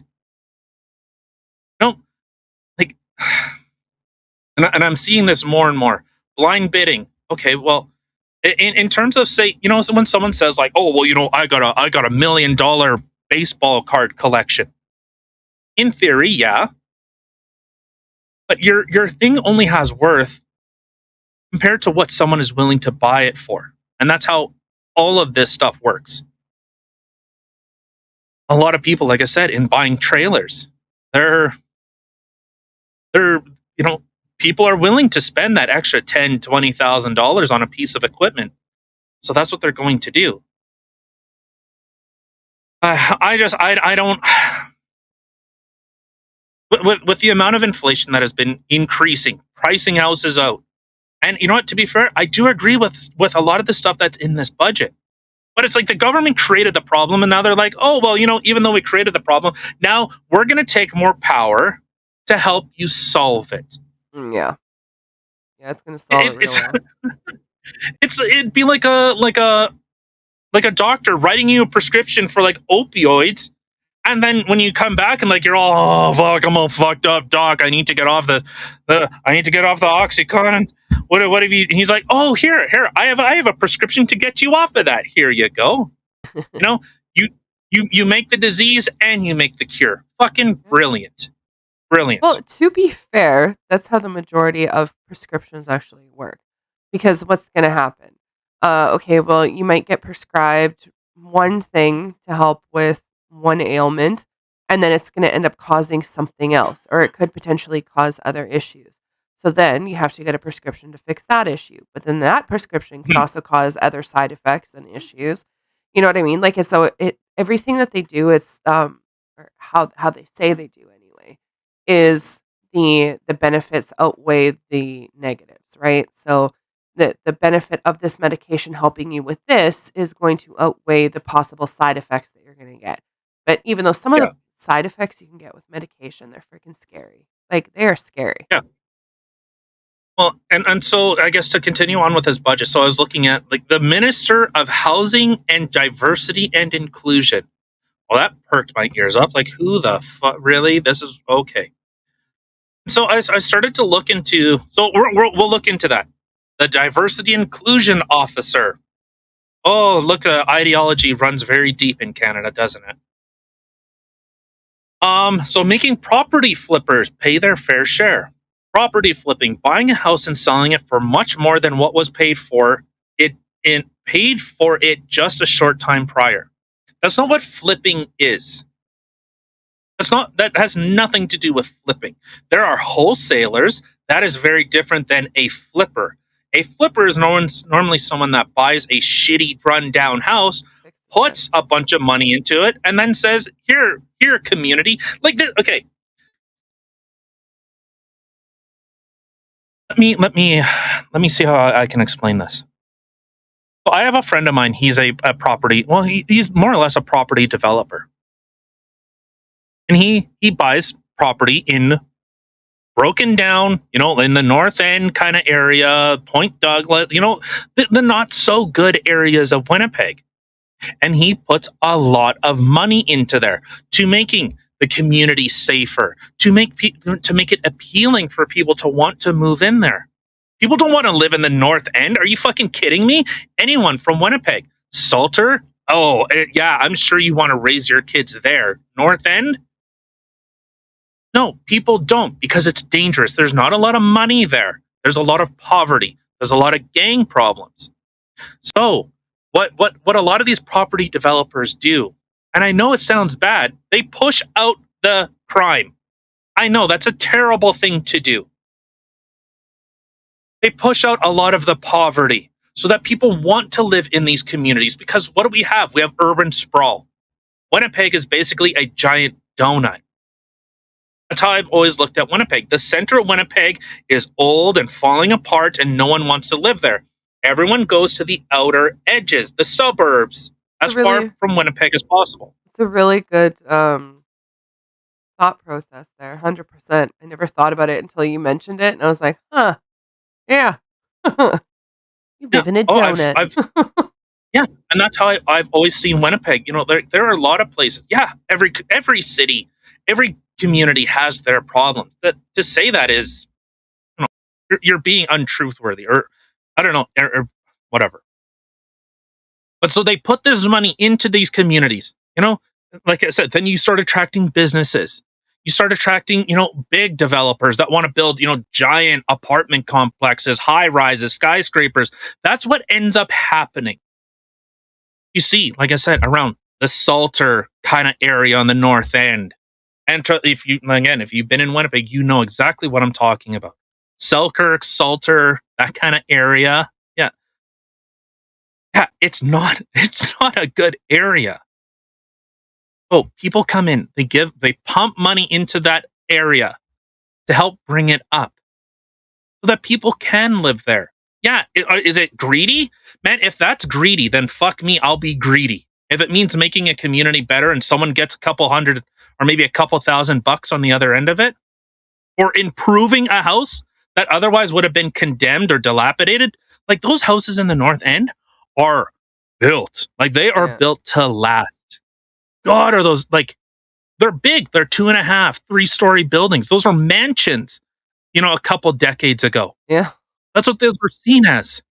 And I'm seeing this more and more. Blind bidding. Okay, well, in terms of, say, when someone says oh, well, I got a $1 million baseball card collection. In theory, yeah. But your thing only has worth compared to what someone is willing to buy it for. And that's how all of this stuff works. A lot of people, like I said, in buying trailers, they're people are willing to spend that extra $10,000-$20,000 on a piece of equipment. So that's what they're going to do. I don't. with the amount of inflation that has been increasing, pricing houses out. And you know what? To be fair, I do agree with a lot of the stuff that's in this budget. But it's like the government created the problem, and now they're like, oh well, even though we created the problem, now we're going to take more power to help you solve it. Yeah. Yeah, it's gonna solve it It, real it's well. it'd be like a doctor writing you a prescription for like opioids, and then when you come back and like you're all, oh fuck, I'm all fucked up, doc. I need to get off the OxyContin. What have you? And he's like, oh here, I have a prescription to get you off of that. Here you go. You know, you you make the disease and you make the cure. Fucking Yeah. brilliant, brilliant. Well, to be fair, that's how the majority of prescriptions actually work. Because what's going to happen? Okay, well, you might get prescribed one thing to help with one ailment, and then it's going to end up causing something else, or it could potentially cause other issues. So then you have to get a prescription to fix that issue. But then that prescription could also cause other side effects and issues. You know what I mean? Like, it everything that they do, it's or how they say they do anyway, is the benefits outweigh the negatives, right? So the benefit of this medication helping you with this is going to outweigh the possible side effects that you're going to get. But even though some of Yeah, the side effects you can get with medication, they're freaking scary. Like they are scary. yeah. Well, and so I guess to continue on with his budget, so I was looking at like the Minister of Housing and Diversity and Inclusion. Well, that perked my ears up. Like, who the fuck? Really? This is okay. So I started to look into. So we'll look into that. The Diversity Inclusion Officer. Oh, look, ideology runs very deep in Canada, doesn't it? So making property flippers pay their fair share. Property flipping, buying a house and selling it for much more than what was paid for it just a short time prior. That's not what flipping is. That has nothing to do with flipping. There are wholesalers. That is very different than a flipper. A flipper is normally someone that buys a shitty run-down house, Fix it again. puts a bunch of money into it, and then says, "Here, community." Like this. Okay, let me see how I can explain this. So I have a friend of mine. He's a property. Well, he's more or less a property developer, and he buys property in broken down, in the North End kind of area, Point Douglas, the not so good areas of Winnipeg. And he puts a lot of money into there to making the community safer, to make it appealing for people to want to move in there. People don't want to live in the North End. Are you fucking kidding me? Anyone from Winnipeg, Salter? Oh, yeah, I'm sure you want to raise your kids there. North End? No, people don't because it's dangerous. There's not a lot of money there. There's a lot of poverty. There's a lot of gang problems. So, what a lot of these property developers do, and I know it sounds bad, they push out the crime. I know that's a terrible thing to do. They push out a lot of the poverty so that people want to live in these communities because what do we have? We have urban sprawl. Winnipeg is basically a giant donut. That's how I've always looked at Winnipeg. The center of Winnipeg is old and falling apart, and no one wants to live there. Everyone goes to the outer edges, the suburbs, as far from Winnipeg as possible. It's a really good thought process there. 100%. I never thought about it until you mentioned it, and I was like, huh, yeah. You Yeah. live in a Oh, donut. yeah, and that's how I've always seen Winnipeg. There are a lot of places. Yeah, every city, every community has their problems. That to say that is, you're being untruthworthy, or I don't know, or whatever. But so they put this money into these communities. Like I said, then you start attracting businesses. You start attracting, big developers that want to build, giant apartment complexes, high rises, skyscrapers. That's what ends up happening. You see, like I said, around the Salter kind of area on the North End. And if you've been in Winnipeg, you know exactly what I'm talking about. Selkirk, Salter, that kind of area. Yeah. Yeah, it's not a good area. Oh, people come in, they pump money into that area to help bring it up so that people can live there. Yeah, is it greedy? Man, if that's greedy, then fuck me, I'll be greedy. If it means making a community better and someone gets a couple hundred or maybe a couple $1,000 on the other end of it, or improving a house that otherwise would have been condemned or dilapidated, like those houses in the North End are built. Like they are Yeah. built to last. God, are those like they're big. They're 2.5, 3-story buildings. Those are mansions, a couple decades ago. Yeah. That's what those were seen as.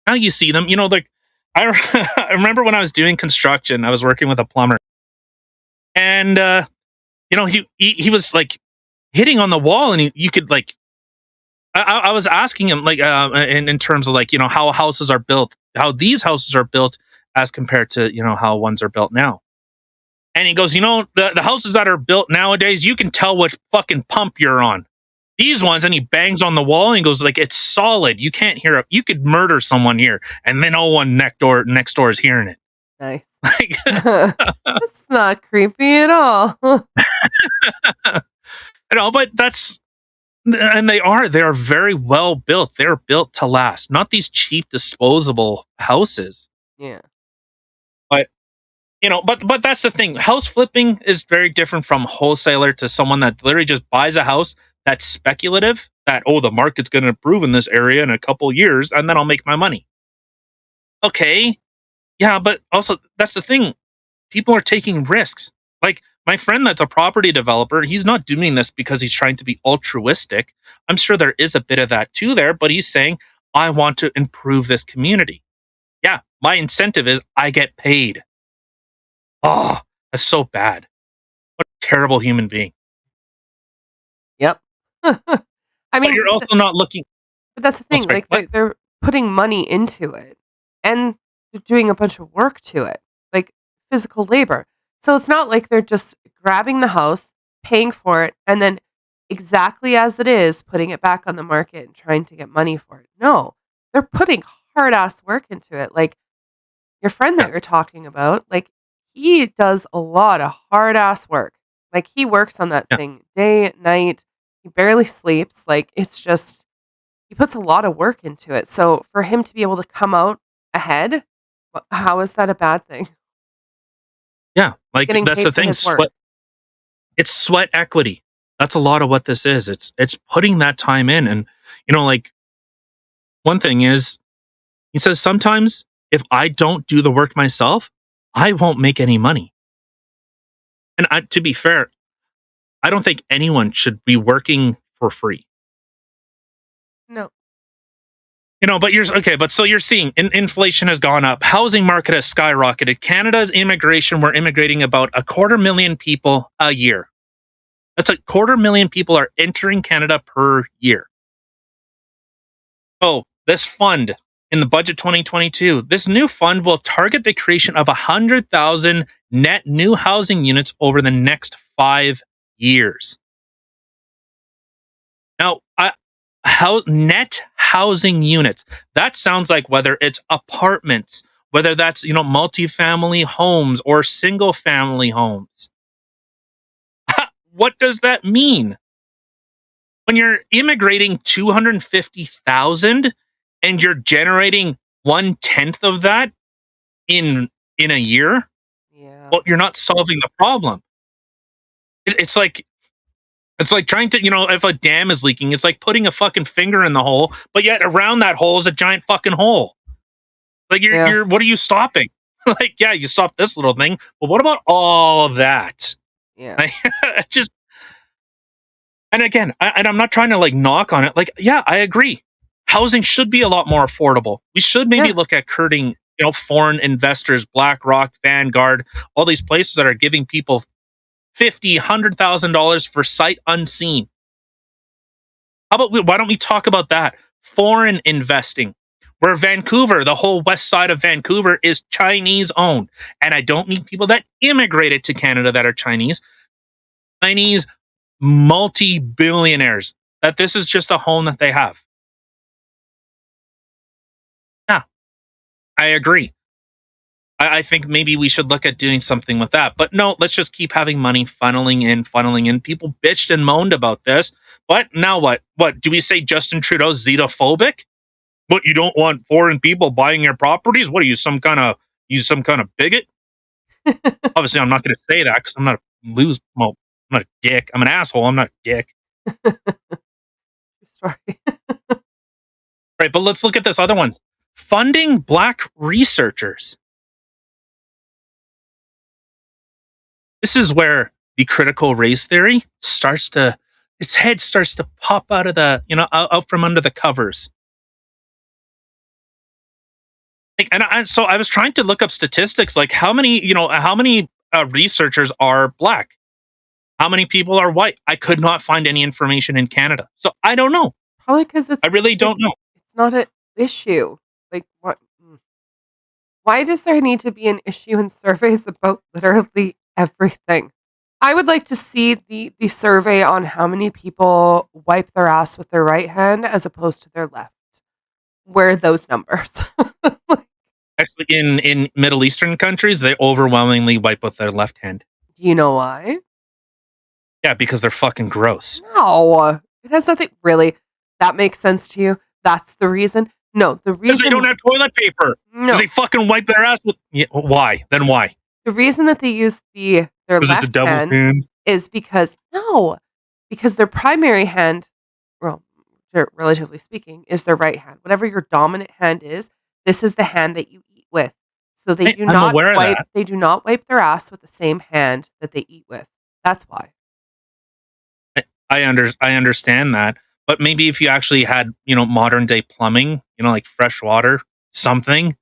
Now you see them, like I, I remember when I was doing construction, I was working with a plumber, and he was like hitting on the wall, and you could like I was asking him like in terms of like how houses are built, how these houses are built as compared to how ones are built now. And he goes, the houses that are built nowadays, you can tell what fucking pump you're on. These ones, and he bangs on the wall and he goes like, it's solid. You can't hear it. You could murder someone here, and then no one next door is hearing it. Nice. Like, That's not creepy at all. but that's and they are very well built. They're built to last, not these cheap disposable houses. Yeah. But but that's the thing. House flipping is very different from wholesaler to someone that literally just buys a house that's speculative, that the market's going to improve in this area in a couple years and then I'll make my money. Okay. Yeah, but also that's the thing. People are taking risks. Like my friend that's a property developer, he's not doing this because he's trying to be altruistic. I'm sure there is a bit of that too there, but he's saying, I want to improve this community. Yeah, my incentive is I get paid. Oh, that's so bad. What a terrible human being. Yep. I But mean, you're also not looking. but that's the Oh, thing. sorry. Like What? they're putting money into it, and they're doing a bunch of work to it, like physical labor. So it's not like they're just grabbing the house, paying for it, and then exactly as it is, putting it back on the market and trying to get money for it. No, they're putting hard ass work into it. Like your friend that Yeah. you're talking about, like he does a lot of hard ass work. Like he works on that Yeah. thing day, night. He barely sleeps. Like it's just he puts a lot of work into it. So for him to be able to come out ahead, how is that a bad thing? Yeah. He's Like getting that's paid the for thing. his work. It's sweat equity. That's a lot of what this is. It's putting that time in. And like one thing is he says sometimes if I don't do the work myself, I won't make any money. And to be fair, I don't think anyone should be working for free. No. But you're okay. But so you're seeing inflation has gone up, housing market has skyrocketed. Canada's immigration, we're immigrating about 250,000 people a year. That's 250,000 people are entering Canada per year. Oh, this fund in the budget 2022, this new fund will target the creation of 100,000 net new housing units over the next 5 years. Now, how net housing units? That sounds like whether it's apartments, whether that's multifamily homes or single family homes. What does that mean? When you're immigrating 250,000 and you're generating 1/10 of that in a year, Yeah. well, you're not solving the problem. It's like trying to, if a dam is leaking, it's like putting a fucking finger in the hole, but yet around that hole is a giant fucking hole. Like Yeah. you're what are you stopping? Like, yeah, you stop this little thing, but what about all of that? Yeah. Like, just and again, I'm not trying to like knock on it. Like, yeah, I agree. Housing should be a lot more affordable. We should maybe Yeah. look at curbing, foreign investors, BlackRock, Vanguard, all these places that are giving people $50,000, $100,000 for sight unseen. How about why don't we talk about that? Foreign investing, where Vancouver, the whole west side of Vancouver, is Chinese owned, and I don't mean people that immigrated to Canada that are Chinese. Chinese multi-billionaires that this is just a home that they have. Yeah, I agree. I think maybe we should look at doing something with that. But no, let's just keep having money funneling in, funneling in. People bitched and moaned about this, but now what? What do we say? Justin Trudeau's xenophobic? What, you don't want foreign people buying your properties? What are you, some kind of bigot? Obviously, I'm not going to say that because I'm not I'm not a dick. I'm an asshole. I'm not a dick. Story. Right, but let's look at this other one. Funding black researchers. This is where the critical race theory its head starts to pop out of out from under the covers. Like, so I was trying to look up statistics, like how many researchers are black, how many people are white. I could not find any information in Canada, so I don't know. Probably because I really don't know. It's not an issue. Like, what? Why does there need to be an issue in surveys about literally everything? I would like to see the survey on how many people wipe their ass with their right hand as opposed to their left. Where are those numbers? Actually, in Middle Eastern countries, they overwhelmingly wipe with their left hand. Do you know why? Yeah, because they're fucking gross. No, it has nothing really. That makes sense to you. That's the reason. No, the reason Because they don't have toilet paper. No, They fucking wipe their ass with. Yeah, why? Then why? the reason that they use their Was it the left devil's hand? is because their primary hand, well, relatively speaking, is their right hand. Whatever your dominant hand is, this is the hand that you eat with. So they do I'm not aware of wipe. that. They do not wipe their ass with the same hand that they eat with. That's why. I understand that, but maybe if you actually had modern day plumbing, like fresh water, something,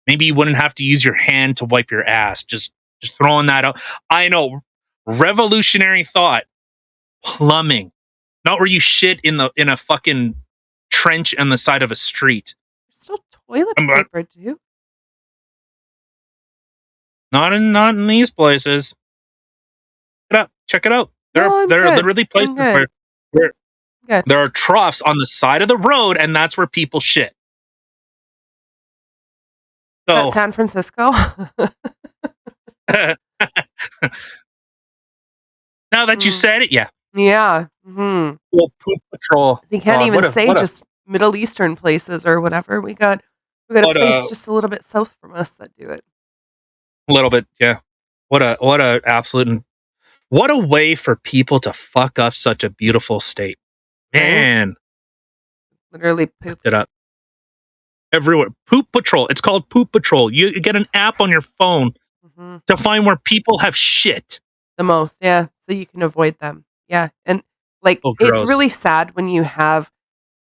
maybe you wouldn't have to use your hand to wipe your ass. Just throwing that out. I know, revolutionary thought. Plumbing, not where you shit in a fucking trench on the side of a street. There's still toilet paper, dude. Not in these places. Check it out. There No, I'm are good. literally places where Good. there are troughs on the side of the road, and that's where people shit. Is that So San Francisco? now that you said it, yeah. Yeah. Mm-hmm. Well, poop patrol. You can't God, even say what a just Middle Eastern places or whatever. We got a place just a little bit south from us that do it. little bit, yeah. What a absolute, what a way for people to fuck up such a beautiful state. Right? Man, Literally poop it up everywhere. Poop patrol. It's called poop patrol. You get an app on your phone to find where people have shit the most. Yeah, so you can avoid them. Yeah, and like it's really sad when you have,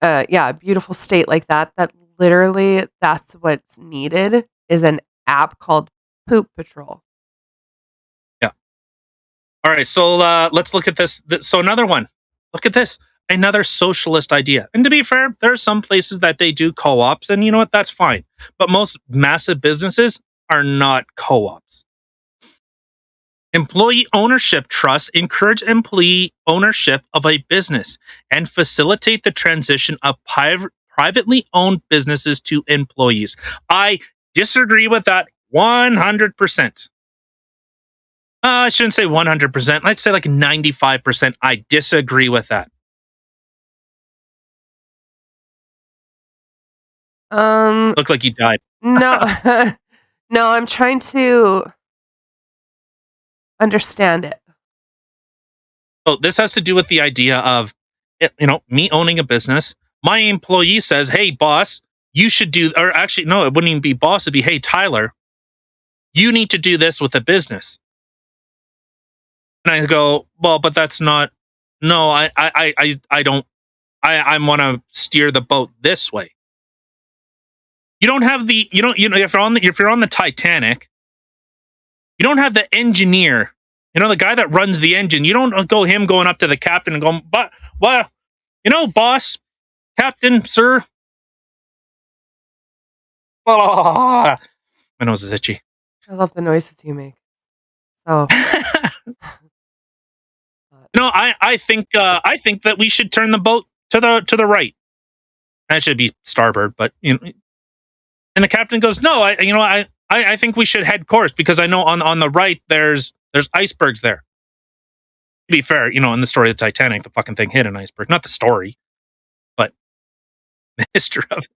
a beautiful state like that. That literally that's what's needed is an app called Poop Patrol. Yeah. All right, so let's look at this. So another one. Look at this. Another socialist idea. And to be fair, there are some places that they do co-ops, and you know what? That's fine. But most massive businesses are not co-ops. Employee ownership trusts encourage employee ownership of a business and facilitate the transition of privately owned businesses to employees. I disagree with that 100%. I shouldn't say 100%. I'd say like 95%. I disagree with that. Looked like you died. No, no, I'm trying to understand it. So this has to do with the idea of, me owning a business. My employee says, "Hey, boss, you should do," or actually, no, it wouldn't even be boss. It'd be, "Hey, Tyler, you need to do this with a business." And I go, "Well, but that's not. No, I don't. I want to steer the boat this way." You don't have the, if you're on the Titanic, you don't have the engineer. The guy that runs the engine. You don't go him going up to the captain and going, "But, well, boss, captain, sir." Oh, my nose is itchy. I love the noises you make. So, I think that we should turn the boat to the right. That should be starboard, but and the captain goes, "No, I'm I think we should head course because I know on the right there's icebergs there. To be fair, in the story of the Titanic, the fucking thing hit an iceberg. Not the story, but the history of it.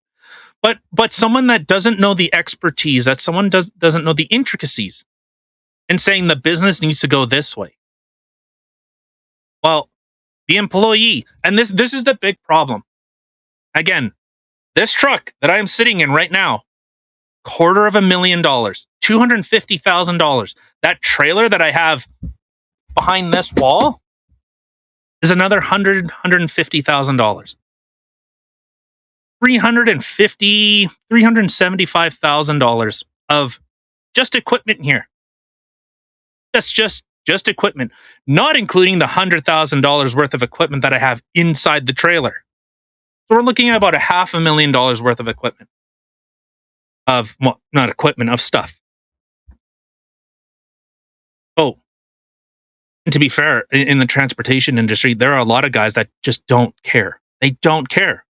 But someone that doesn't know the expertise, that someone doesn't know the intricacies, and saying the business needs to go this way. Well, the employee, and this is the big problem. Again, this truck that I am sitting in right now, $250,000, $250,000. That trailer that I have behind this wall is another $150,000. $375,000 of just equipment here. Just equipment, not including the $100,000 worth of equipment that I have inside the trailer. So we're looking at about $500,000 worth of equipment. Not equipment, of stuff. Oh, and to be fair, in the transportation industry, there are a lot of guys that just don't care. They don't care.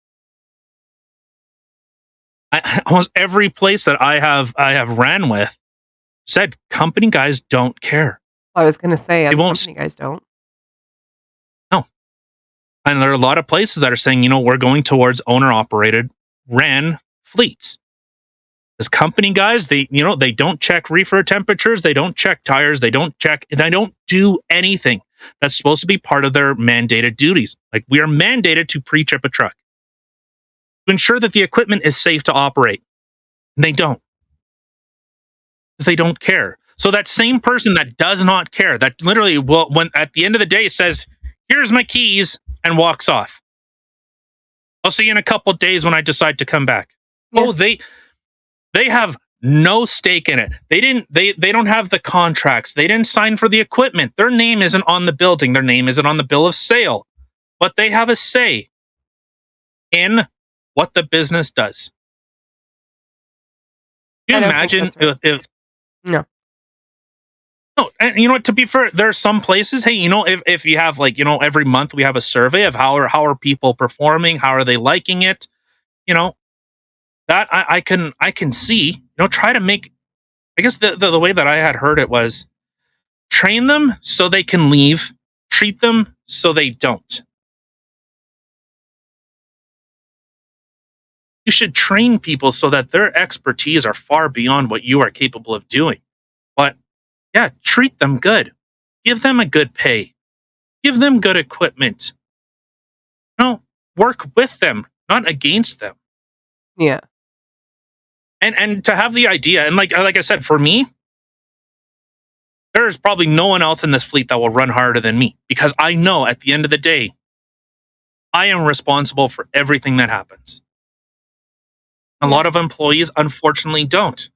Almost every place that I have ran with said company guys don't care. I was going to say, They won't. company guys don't. No. And there are a lot of places that are saying, we're going towards owner-operated ran fleets. As company guys, they don't check reefer temperatures, they don't check tires, they don't do anything that's supposed to be part of their mandated duties. Like, we are mandated to pre-trip a truck to ensure that the equipment is safe to operate. And they don't. Because they don't care. So that same person that does not care, that literally when at the end of the day says, "Here's my keys," and walks off. I'll see you in a couple of days when I decide to come back. Yeah. Oh, they have no stake in it. They don't have the contracts. They didn't sign for the equipment. Their name isn't on the building. Their name isn't on the bill of sale. But they have a say in what the business does. Can you imagine if no. No, and you know what? To be fair, there are some places. Hey, if you have every month we have a survey of how are people performing, how are they liking it, that I can see. Try to make. I guess the way that I had heard it was train them so they can leave, treat them so they don't. You should train people so that their expertise are far beyond what you are capable of doing. But yeah, treat them good. Give them a good pay. Give them good equipment. Work with them, not against them. Yeah. And to have the idea, and like I said, for me, there's probably no one else in this fleet that will run harder than me, because I know at the end of the day, I am responsible for everything that happens. A lot of employees, unfortunately, don't.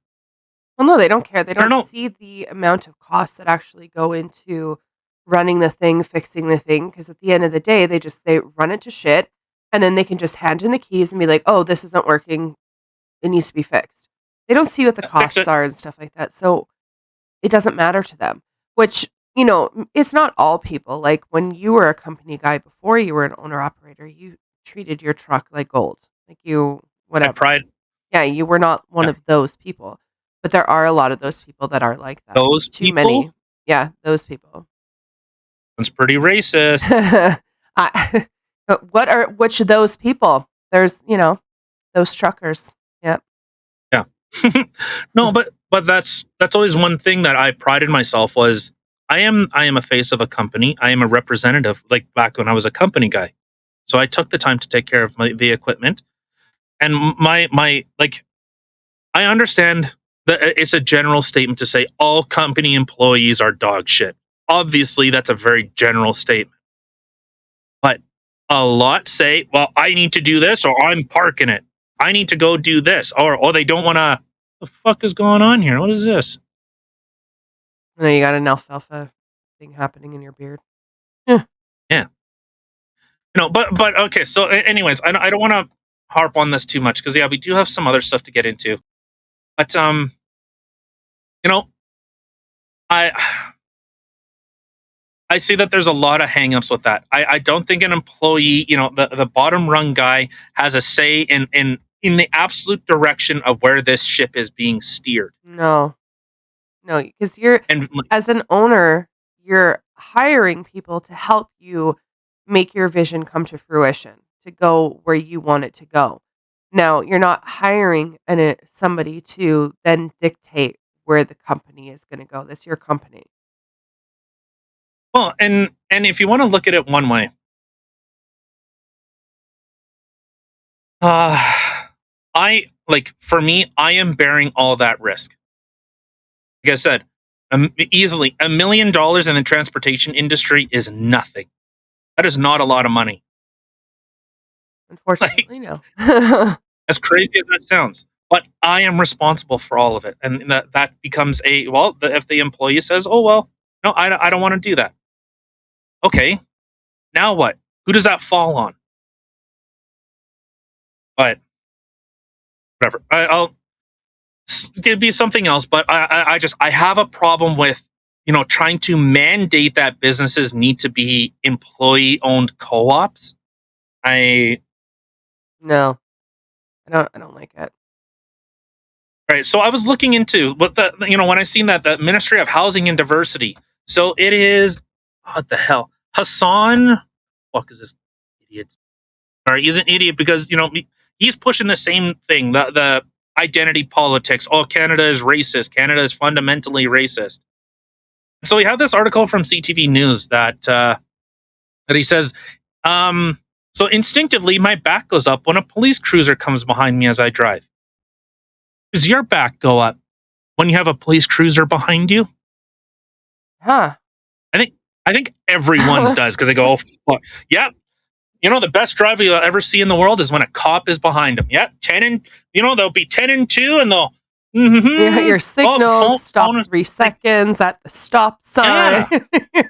Well, no, they don't care. They don't see the amount of costs that actually go into running the thing, fixing the thing, because at the end of the day, they run it to shit, and then they can just hand in the keys and be like, "Oh, this isn't working. It needs to be fixed." They don't see what the costs are and stuff like that, so it doesn't matter to them. Which, it's not all people. Like, when you were a company guy before you were an owner-operator, you treated your truck like gold. Like, whatever. Pride. Yeah, you were not one of those people. But there are a lot of those people that are like that. Those Too people? many. Yeah, those people. It's pretty racist. Which of those people? There's, those truckers. Yep. Yeah. No, but that's always one thing that I prided myself was I am a face of a company. I am a representative, like back when I was a company guy. So I took the time to take care of the equipment. And my I understand that it's a general statement to say all company employees are dog shit. Obviously, that's a very general statement. But a lot say, well, I need to do this, or I'm parking it. I need to go do this, or they don't want to. What the fuck is going on here? What is this? No, you got an alfalfa thing happening in your beard. Yeah. But okay. So, anyways, I don't want to harp on this too much because we do have some other stuff to get into. But I see that there's a lot of hangups with that. I don't think an employee, the bottom rung guy, has a say in in the absolute direction of where this ship is being steered. No, because you're And as an owner, you're hiring people to help you make your vision come to fruition, to go where you want it to go. Now, you're not hiring somebody to then dictate where the company is going to go. That's your company. well, and if you want to look at it one way, uh, for me, I am bearing all that risk. Like I said, easily $1 million in the transportation industry is nothing. That is not a lot of money. Like, Unfortunately, no. as crazy as that sounds, but I am responsible for all of it, and that becomes if the employee says, "Oh well, no, I don't want to do that." Okay, now what? Who does that fall on? But whatever. I'll It'd be something else, but I have a problem with trying to mandate that businesses need to be employee owned co-ops. I No, I don't like it. Right. So I was looking into what when I seen that the Ministry of Housing and Diversity. So it is what the hell? Hassan, fuck is this idiot? Or he's an idiot because he's pushing the same thing, the identity politics. Oh, Canada is racist. Canada is fundamentally racist. So we have this article from CTV News that he says, so instinctively my back goes up when a police cruiser comes behind me as I drive. Does your back go up when you have a police cruiser behind you? Huh. I think everyone's does because they go, oh, fuck. Yep. The best driver you'll ever see in the world is when a cop is behind them. Yep. 10 and, they'll be 10 and 2 and they'll, Yeah, your signals stop 3 seconds at the stop sign. Yeah.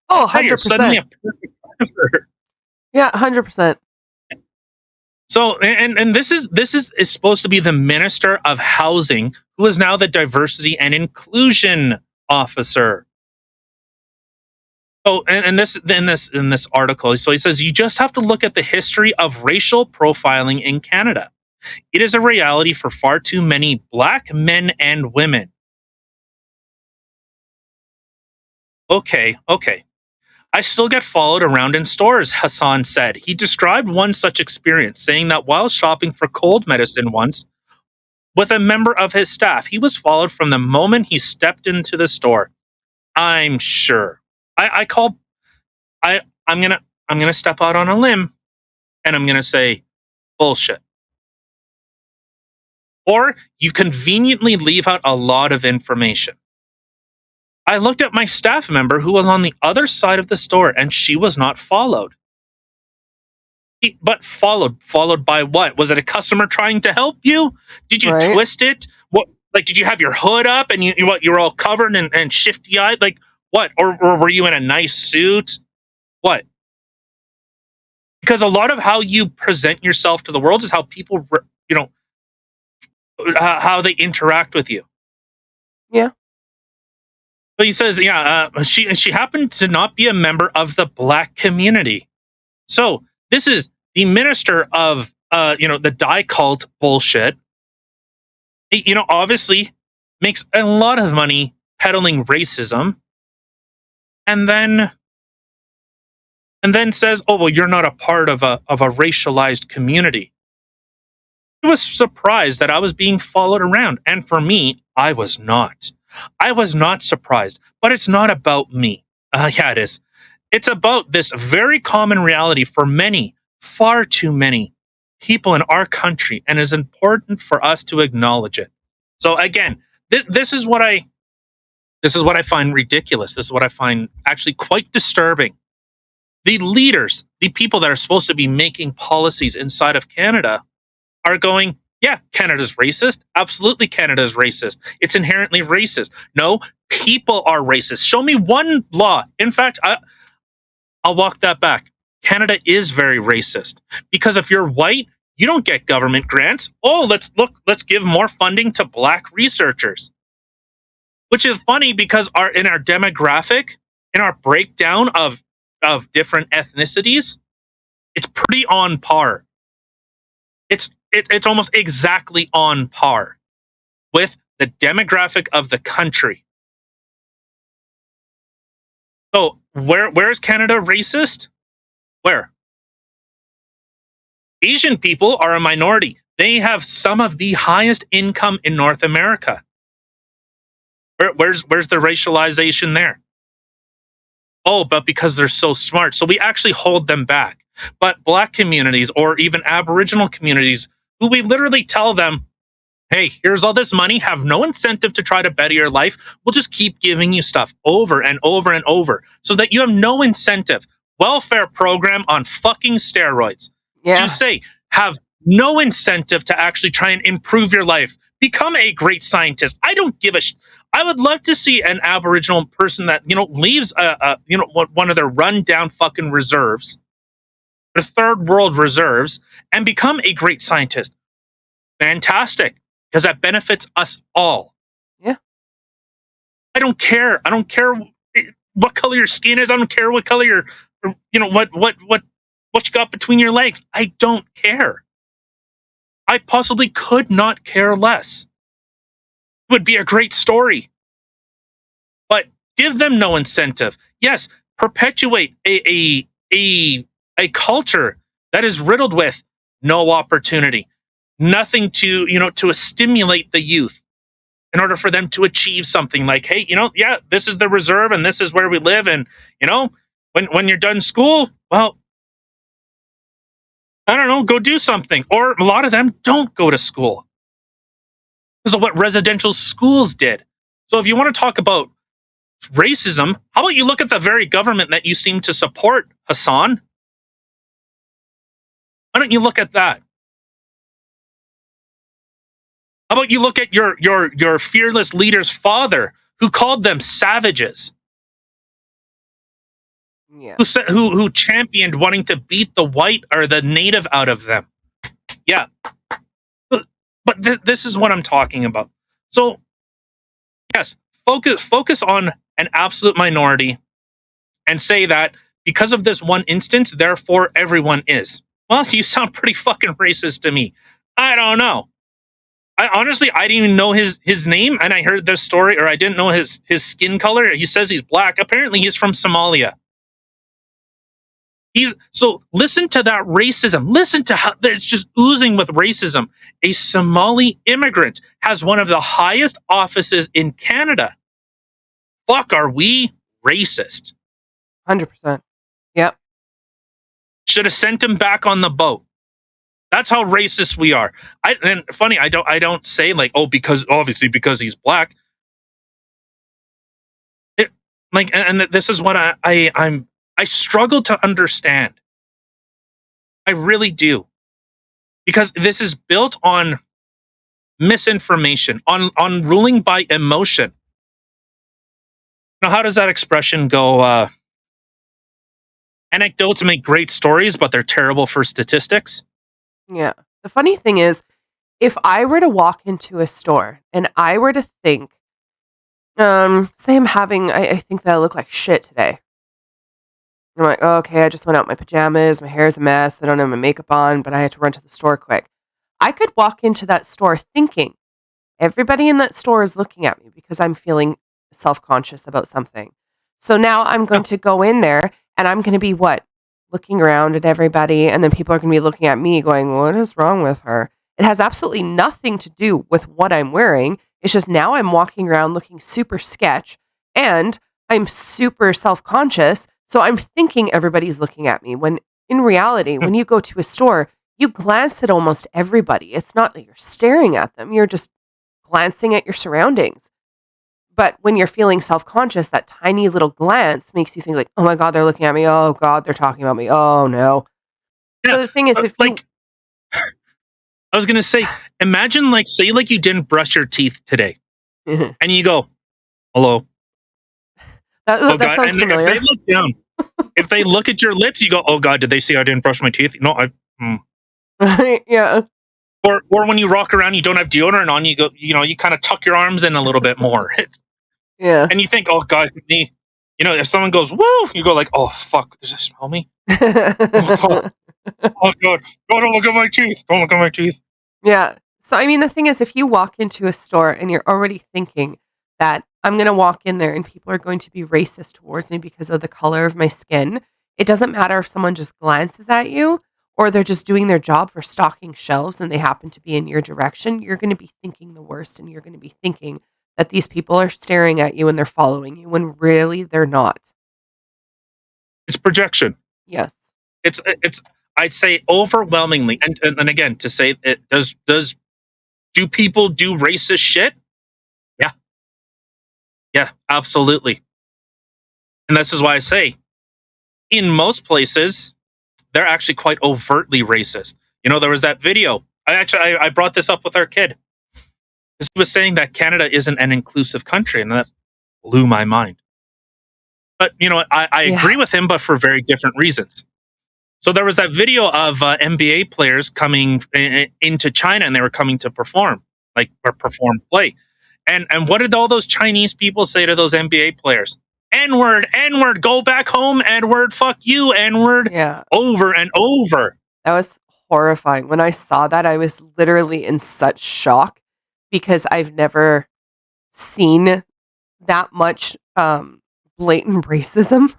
Oh, 100%. You're suddenly a perfect driver. Yeah, 100%. So, and this is supposed to be the Minister of Housing, who is now the Diversity and Inclusion Officer. Oh, and this in this article, so he says you just have to look at the history of racial profiling in Canada. It is a reality for far too many Black men and women. Okay. I still get followed around in stores, Hassan said. He described one such experience, saying that while shopping for cold medicine once with a member of his staff, he was followed from the moment he stepped into the store. I'm sure. I'm gonna step out on a limb and I'm gonna say bullshit. Or you conveniently leave out a lot of information. I looked at my staff member who was on the other side of the store and she was not followed. But followed by what? Was it a customer trying to help you? Did you twist it? What? Like, did you have your hood up and you're all covered and shifty eyed? Like what? Or were you in a nice suit? What? Because a lot of how you present yourself to the world is how people, how they interact with you. Yeah. But he says, she happened to not be a member of the Black community. So this is the minister of, the die cult bullshit. Obviously makes a lot of money peddling racism, and then says, "Oh well, you're not a part of a racialized community." I was surprised that I was being followed around, and for me, I was not. I was not surprised, but it's not about me. Yeah, it is. It's about this very common reality for many, far too many people in our country, and it's important for us to acknowledge it. So again, this is what I find ridiculous. This is what I find actually quite disturbing. The leaders, the people that are supposed to be making policies inside of Canada, are going, yeah, Canada's racist. Absolutely, Canada's racist. It's inherently racist. No, people are racist. Show me one law. In fact, I'll walk that back. Canada is very racist because if you're white, you don't get government grants. Oh, let's give more funding to Black researchers. Which is funny because in our demographic, in our breakdown of different ethnicities, it's pretty on par. It's it's almost exactly on par with the demographic of the country. So where is Canada racist? Where? Asian people are a minority. They have some of the highest income in North America. Where's the racialization there? Oh, but because they're so smart. So we actually hold them back. But Black communities or even Aboriginal communities, who we literally tell them, hey, here's all this money, have no incentive to try to better your life. We'll just keep giving you stuff over and over and over so that you have no incentive. Welfare program on fucking steroids. Yeah. To say, have no incentive to actually try and improve your life. Become a great scientist. I don't give a I would love to see an Aboriginal person that, leaves one of their rundown fucking reserves, the third world reserves, and become a great scientist. Fantastic. Because that benefits us all. Yeah. I don't care. I don't care what color your skin is. I don't care what color your, what you got between your legs. I don't care. I possibly could not care less. It would be a great story. But give them no incentive. Yes, perpetuate a culture that is riddled with no opportunity. Nothing to stimulate the youth in order for them to achieve something like, hey, yeah, this is the reserve and this is where we live. And, when you're done school, well, I don't know, go do something. Or a lot of them don't go to school because of what residential schools did. So if you want to talk about racism, how about you look at the very government that you seem to support, Hussen? Why don't you look at that? How about you look at your fearless leader's father, who called them savages? Yeah. Who championed wanting to beat the white or the native out of them? Yeah, but this is what I'm talking about. So, yes, focus on an absolute minority, and say that because of this one instance, therefore everyone is. Well, you sound pretty fucking racist to me. I don't know. I honestly, I didn't even know his name, and I heard this story, or I didn't know his skin color. He says he's black. Apparently, he's from Somalia. So listen to that racism. Listen to how it's just oozing with racism. A Somali immigrant has one of the highest offices in Canada. Fuck, are we racist? 100%. Yep. Should have sent him back on the boat. That's how racist we are. And funny, I don't say like, oh, because he's black. And this is what I struggle to understand. I really do. Because this is built on misinformation, on ruling by emotion. Now, how does that expression go? Anecdotes make great stories, but they're terrible for statistics. Yeah. The funny thing is, if I were to walk into a store and I were to think, say I'm having, I think that I look like shit today. I'm like, oh, okay, I just went out in my pajamas, my hair's a mess, I don't have my makeup on, but I had to run to the store quick. I could walk into that store thinking everybody in that store is looking at me because I'm feeling self-conscious about something. So now I'm going to go in there and I'm going to be what? Looking around at everybody, and then people are going to be looking at me going, what is wrong with her? It has absolutely nothing to do with what I'm wearing. It's just now I'm walking around looking super sketch and I'm super self-conscious. So I'm thinking everybody's looking at me when in reality, when you go to a store, you glance at almost everybody. It's not that you're staring at them. You're just glancing at your surroundings. But when you're feeling self-conscious, that tiny little glance makes you think like, oh my God, they're looking at me. Oh God, they're talking about me. Oh no. Yeah, So the thing is, if like, I was going to say, imagine say you didn't brush your teeth today and and you go, hello. that sounds and familiar. if they look down, if they look at your lips, you go, oh God, did they see I didn't brush my teeth? No, Yeah. Or when you walk around, you don't have deodorant on, you go, you kind of tuck your arms in a little bit more. Yeah. And you think, oh God, me. If someone goes, woo, you go like, oh fuck, does it smell me? Oh God, don't look at my teeth. Don't look at my teeth. Yeah. So, I mean, the thing is, if you walk into a store and you're already thinking that I'm going to walk in there and people are going to be racist towards me because of the color of my skin, it doesn't matter if someone just glances at you or they're just doing their job for stocking shelves and they happen to be in your direction. You're going to be thinking the worst and you're going to be thinking that these people are staring at you and they're following you when really they're not. It's projection. Yes. It's I'd say overwhelmingly, and again to say it does do people do racist shit? Yeah, yeah, absolutely. And this is why I say in most places they're actually quite overtly racist. You know, there was that video. I brought this up with our kid. He was saying that Canada isn't an inclusive country, and that blew my mind. But you know, I Yeah. agree with him, but for very different reasons. So there was that video of NBA players coming into China, and they were coming to perform, like or perform play. And what did all those Chinese people say to those NBA players? N word, N word, go back home, N word, fuck you, N word, Yeah. over and over. That was horrifying. When I saw that, I was literally in such shock because I've never seen that much, blatant racism,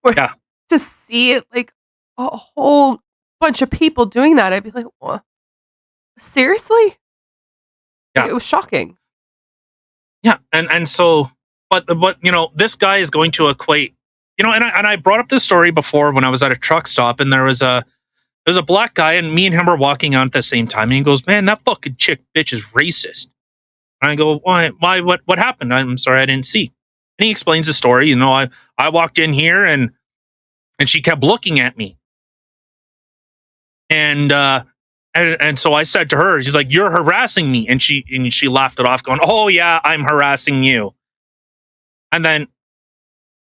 where Yeah, to see it, like, a whole bunch of people doing that, I'd be like, "Wha seriously?" Like, yeah, it was shocking. yeah. And so, but you know, this guy is going to equate. You know, and I brought up this story before when I was at a truck stop, and there was a black guy, and me and him were walking out at the same time, and he goes, "Man, that fucking chick bitch is racist." And I go, "Why? Why? What happened?" I'm sorry, I didn't see. And he explains the story. You know, I walked in here, and she kept looking at me, and and so I said to her, she's like, "You're harassing me," and she laughed it off, going, "Oh yeah, I'm harassing you." And then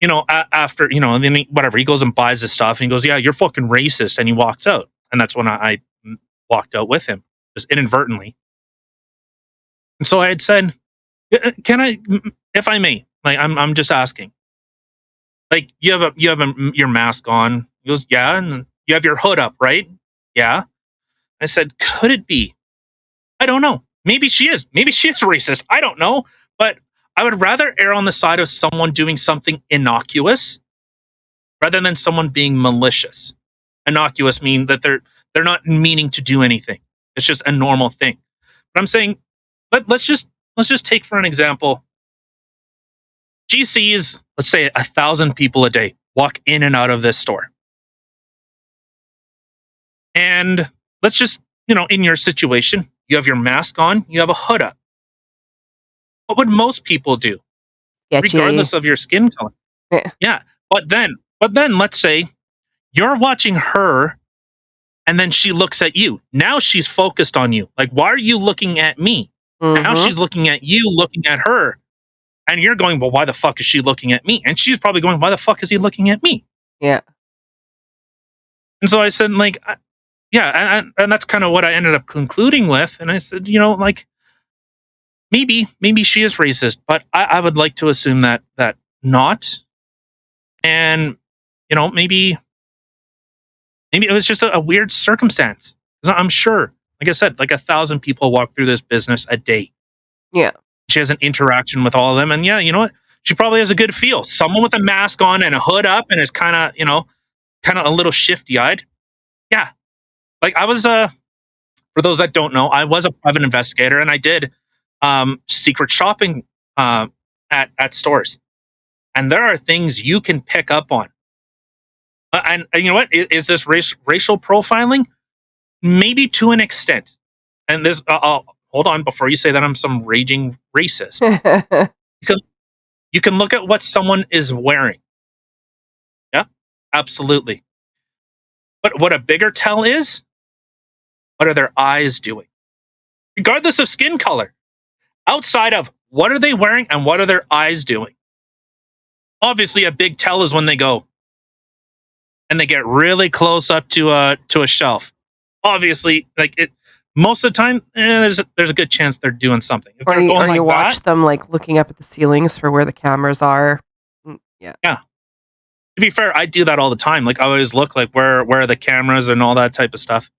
you know, after you know, and then whatever, he goes and buys his stuff, and he goes, "Yeah, you're fucking racist," and he walks out, and that's when I walked out with him, just inadvertently. And so I had said, "Can I, if I may, like, I'm just asking, like, you have your mask on?" He goes, "Yeah," and you have your hood up, right? Yeah. I said, "Could it be? I don't know. Maybe she is. Maybe she is racist. I don't know, but I would rather err on the side of someone doing something innocuous rather than someone being malicious. Innocuous mean that they're not meaning to do anything. It's just a normal thing. But I'm saying let's just take for an example. She sees, let's say, 1,000 people a day walk in and out of this store, and let's just in your situation, you have your mask on, you have a hood up. What would most people do, Sketchy. regardless of your skin color? Yeah. Yeah, but then let's say you're watching her and then she looks at you. Now she's focused on you. Like, why are you looking at me? Now Mhm. she's looking at you, looking at her, and you're going, well, why the fuck is she looking at me? And she's probably going, why the fuck is he looking at me? Yeah. And so I said, like, yeah, and that's kind of what I ended up concluding with. And I said, like, maybe she is racist, but I would like to assume that not. And maybe it was just a weird circumstance. 'Cause I'm sure, like I said, like 1,000 people walk through this business a day. Yeah. She has an interaction with all of them, and yeah, you know what? She probably has a good feel. Someone with a mask on and a hood up, and is kind of a little shifty eyed. Yeah, like I was. For those that don't know, I was a private investigator, and I did secret shopping uh, at stores. And there are things you can pick up on. And you know what? Is this racial profiling? Maybe to an extent. And this, hold on, before you say that I'm some raging racist, you can you can look at what someone is wearing. Yeah, absolutely. But what a bigger tell is, what are their eyes doing, regardless of skin color. Outside of what are they wearing and what are their eyes doing. Obviously, a big tell is when they go and they get really close up to a shelf. Obviously, like it. Most of the time, there's a good chance they're doing something. If Or they're you or going you like that, watch them, like, looking up at the ceilings for where the cameras are. Yeah. yeah. To be fair, I do that all the time. Like I always look like where are the cameras and all that type of stuff.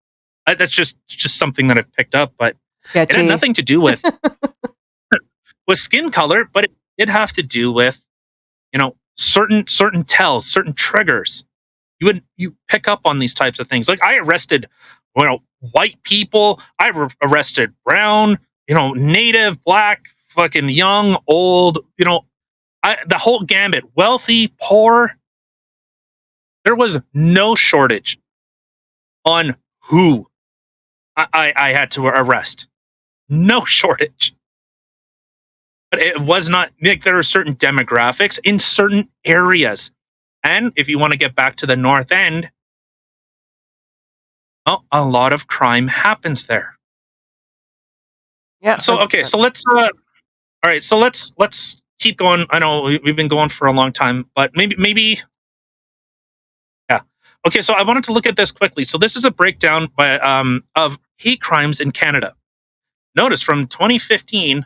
That's just something that I've picked up, but it had Sketchy. nothing to do with skin color, but it did have to do with, certain tells, certain triggers. You pick up on these types of things. Like, I arrested, white people. I arrested brown, native, black, fucking young, old, the whole gambit, wealthy, poor. There was no shortage on who I had to arrest. No shortage. But it was not like there are certain demographics in certain areas. And if you want to get back to the North End, a lot of crime happens there. Yeah. So okay, so let's all right, so let's keep going. I know we've been going for a long time, but maybe yeah. Okay, so I wanted to look at this quickly. So this is a breakdown of hate crimes in Canada. Notice from 2015,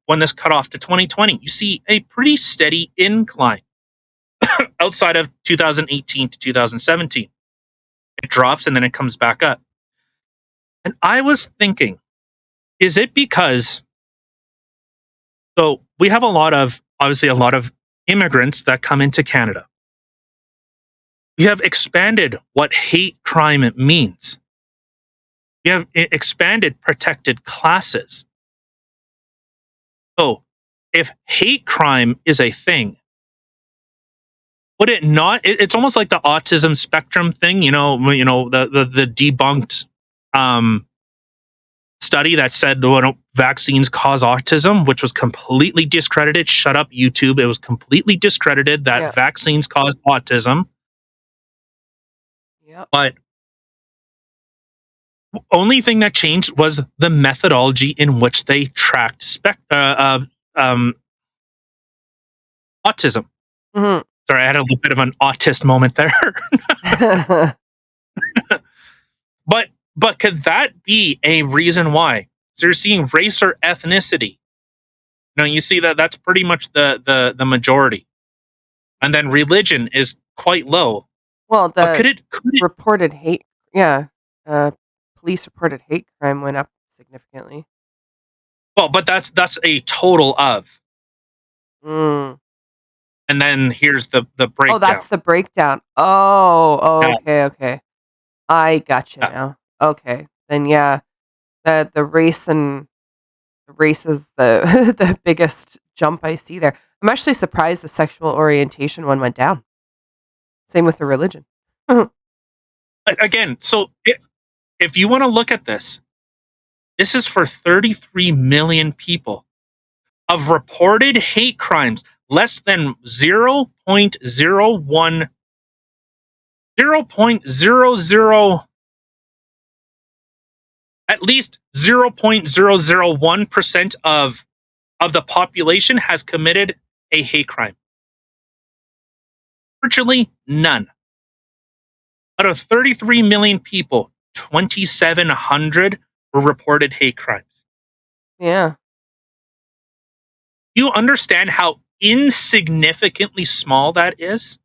when this cut off to 2020, you see a pretty steady incline outside of 2018 to 2017. It drops and then it comes back up. And I was thinking, is it because, so we have obviously a lot of immigrants that come into Canada. We have expanded what hate crime means. We have expanded protected classes. So if hate crime is a thing, would it not? It's almost like the autism spectrum thing, the debunked study that said vaccines cause autism, which was completely discredited. Shut up, YouTube. It was completely discredited that vaccines cause autism. Yeah. But the only thing that changed was the methodology in which they tracked autism. Mm-hmm. Sorry, I had a little bit of an autist moment there. But could that be a reason why? So you're seeing race or ethnicity. You see that's pretty much the majority. And then religion is quite low. Well, but could it reported hate, police reported hate crime went up significantly. Well, but that's a total of. Mm. And then here's the breakdown. Oh, that's the breakdown. Oh, okay. I gotcha now. Okay, then the race is the the biggest jump I see there. I'm actually surprised the sexual orientation one went down. Same with the religion. Again, so if you want to look at this is for 33 million people of reported hate crimes. Less than 0.01, at least 0.001% of the population has committed a hate crime. Virtually none. Out of 33 million people, 2,700 were reported hate crimes. Yeah. You understand how insignificantly small that is?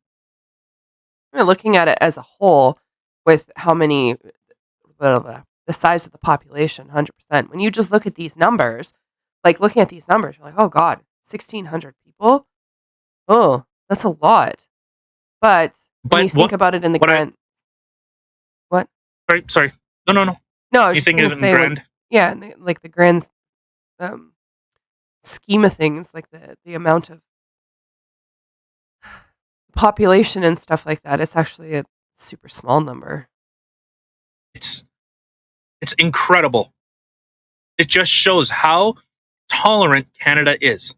We're looking at it as a whole with how many, the size of the population, 100%. When you just look at these numbers, you're like, oh God, 1,600 people? Oh, that's a lot. But when you think about it in the grand... What? Sorry. No. No, I was just going to say, grand? The grand scheme of things, like the amount of population and stuff like that, it's actually a super small number. It's incredible. It just shows how tolerant Canada is.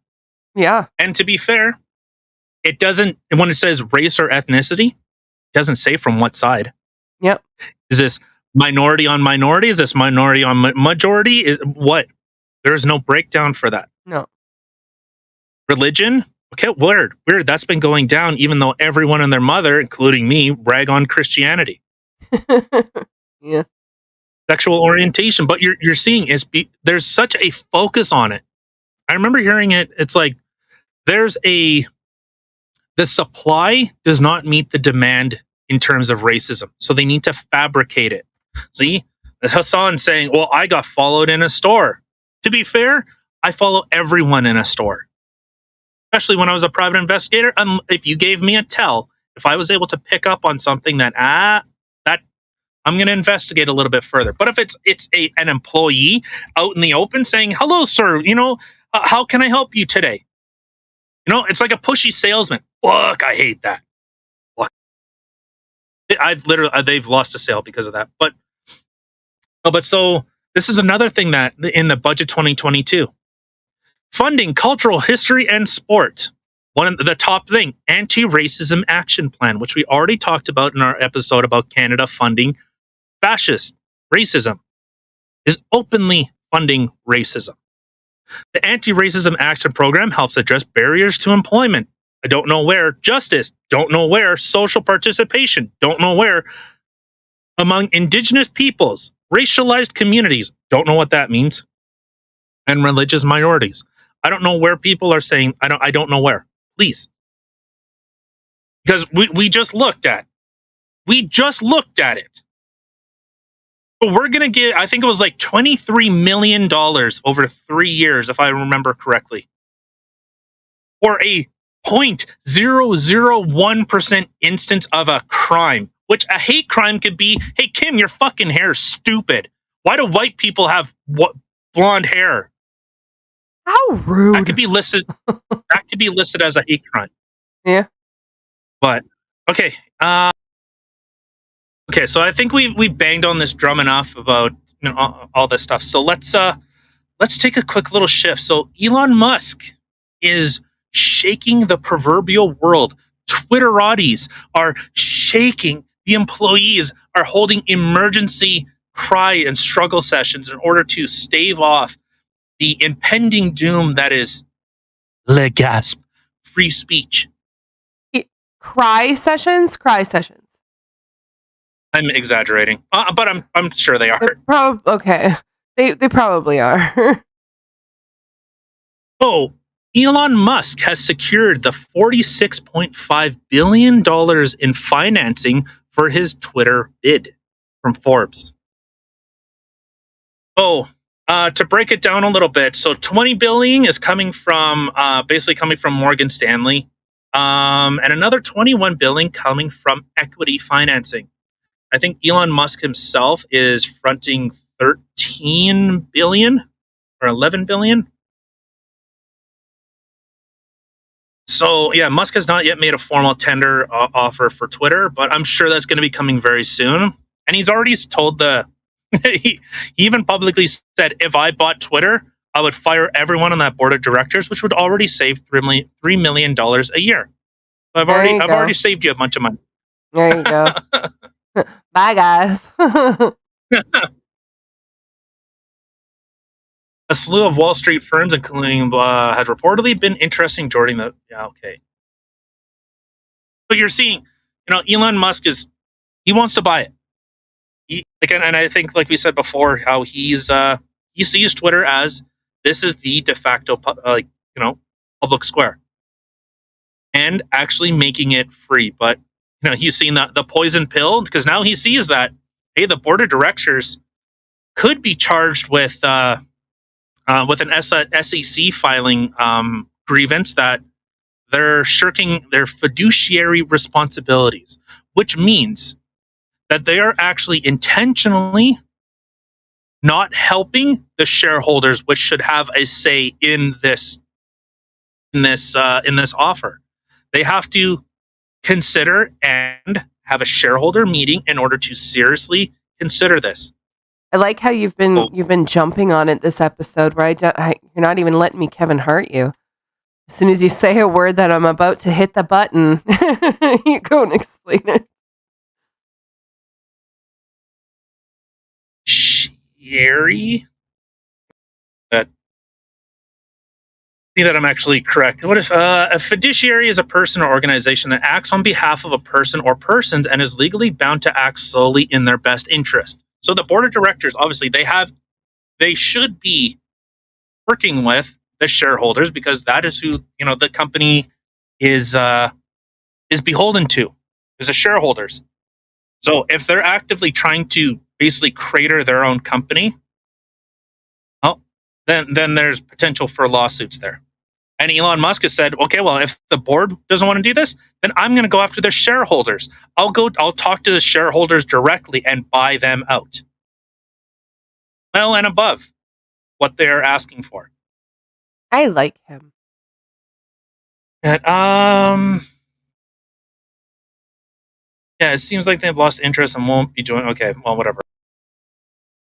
Yeah. And to be fair, it doesn't, when it says race or ethnicity, it doesn't say from what side. Yep. Is this minority on minority? Is this minority on majority? What? There's no breakdown for that. No. Religion? Okay, weird. That's been going down, even though everyone and their mother, including me, rag on Christianity. Yeah. Sexual orientation, but you're seeing there's such a focus on it. I remember hearing it. It's like the supply does not meet the demand in terms of racism, so they need to fabricate it. See, Hussen saying, well, I got followed in a store. To be fair, I follow everyone in a store, especially when I was a private investigator. If you gave me a tell, if I was able to pick up on something that I'm going to investigate a little bit further. But if it's an employee out in the open saying, "Hello, sir, how can I help you today?" It's like a pushy salesman. Fuck, I hate that. Fuck. They've lost a sale because of that. But so this is another thing that in the budget 2022, funding cultural history and sport. One of the top thing, anti-racism action plan, which we already talked about in our episode about Canada funding fascist racism, is openly funding racism. The anti-racism action program helps address barriers to employment. I don't know where. Justice, don't know where. Social participation, don't know where. Among Indigenous peoples, racialized communities, don't know what that means. And religious minorities. I don't know where people are saying, I don't know where. Please. Because we just looked at. We just looked at it. But we're going to get, I think it was like $23 million over 3 years, if I remember correctly, for a 0.001% instance of a crime, which a hate crime could be, hey, Kim, your fucking hair is stupid. Why do white people have blonde hair? How rude. That could be listed as a hate crime. Yeah. But, okay. Okay, so I think we banged on this drum enough about all this stuff. So let's take a quick little shift. So Elon Musk is shaking the proverbial world. Twitterati's are shaking. The employees are holding emergency cry and struggle sessions in order to stave off the impending doom that is le gasp, free speech. Cry sessions. I'm exaggerating, but I'm sure they are. Okay, they probably are. Oh, Elon Musk has secured the $46.5 billion in financing for his Twitter bid from Forbes. Oh, to break it down a little bit, so $20 billion is coming from basically coming from Morgan Stanley, and another $21 billion coming from equity financing. I think Elon Musk himself is fronting $13 billion or $11 billion. So, yeah, Musk has not yet made a formal tender offer for Twitter, but I'm sure that's going to be coming very soon. And he's already told he even publicly said, if I bought Twitter, I would fire everyone on that board of directors, which would already save $3 million a year. So I've already saved you a bunch of money. There you go. Bye, guys. A slew of Wall Street firms, including had reportedly been interesting joining the. Yeah, okay. But you're seeing, Elon Musk he wants to buy it. And I think, like we said before, how he sees Twitter as this is the de facto, public square, and actually making it free. But he's seen the poison pill, because now he sees that, hey, the board of directors could be charged with an SEC filing grievance that they're shirking their fiduciary responsibilities, which means that they are actually intentionally not helping the shareholders, which should have a say in this offer. They have to consider and have a shareholder meeting in order to seriously consider this. I like how you've been jumping on it this episode, where you're not even letting me Kevin Hart you. As soon as you say a word that I'm about to hit the button, you go and explain it. Scary. See that I'm actually correct. What if a fiduciary is a person or organization that acts on behalf of a person or persons and is legally bound to act solely in their best interest? So the board of directors, obviously, they should be working with the shareholders, because that is who the company is beholden to, is the shareholders. So if they're actively trying to basically crater their own company, oh, then there's potential for lawsuits there. And Elon Musk has said, okay, well, if the board doesn't want to do this, then I'm going to go after the shareholders. I'll talk to the shareholders directly and buy them out. Well, and above what they're asking for. I like him. And, yeah, it seems like they've lost interest and won't be doing, okay, well, whatever.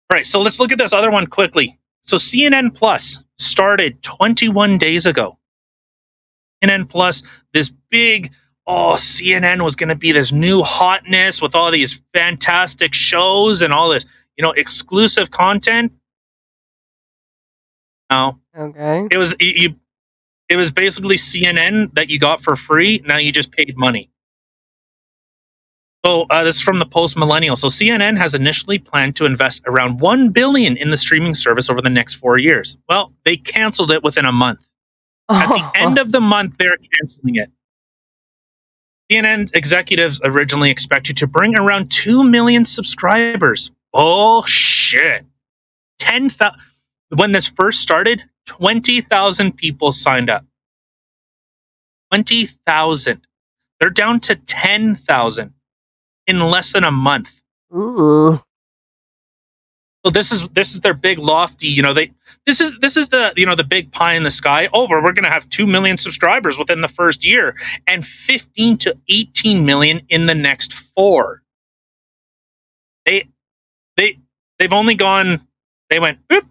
All right, so let's look at this other one quickly. So CNN Plus started 21 days ago. CNN Plus, this big, CNN was going to be this new hotness with all these fantastic shows and all this, exclusive content. No. Okay. It was basically CNN that you got for free. Now you just paid money. So this is from the Post Millennial. So CNN has initially planned to invest around $1 billion in the streaming service over the next 4 years. Well, they canceled it within a month. At the end of the month, they're canceling it. CNN executives originally expected to bring around 2 million subscribers. Oh, shit. 10,000. When this first started, 20,000 people signed up. 20,000. They're down to 10,000 in less than a month. Ooh. So this is their big lofty, this is the the big pie in the sky. Oh, we're going to have 2 million subscribers within the first year and 15 to 18 million in the next 4. They've only gone, they went boop.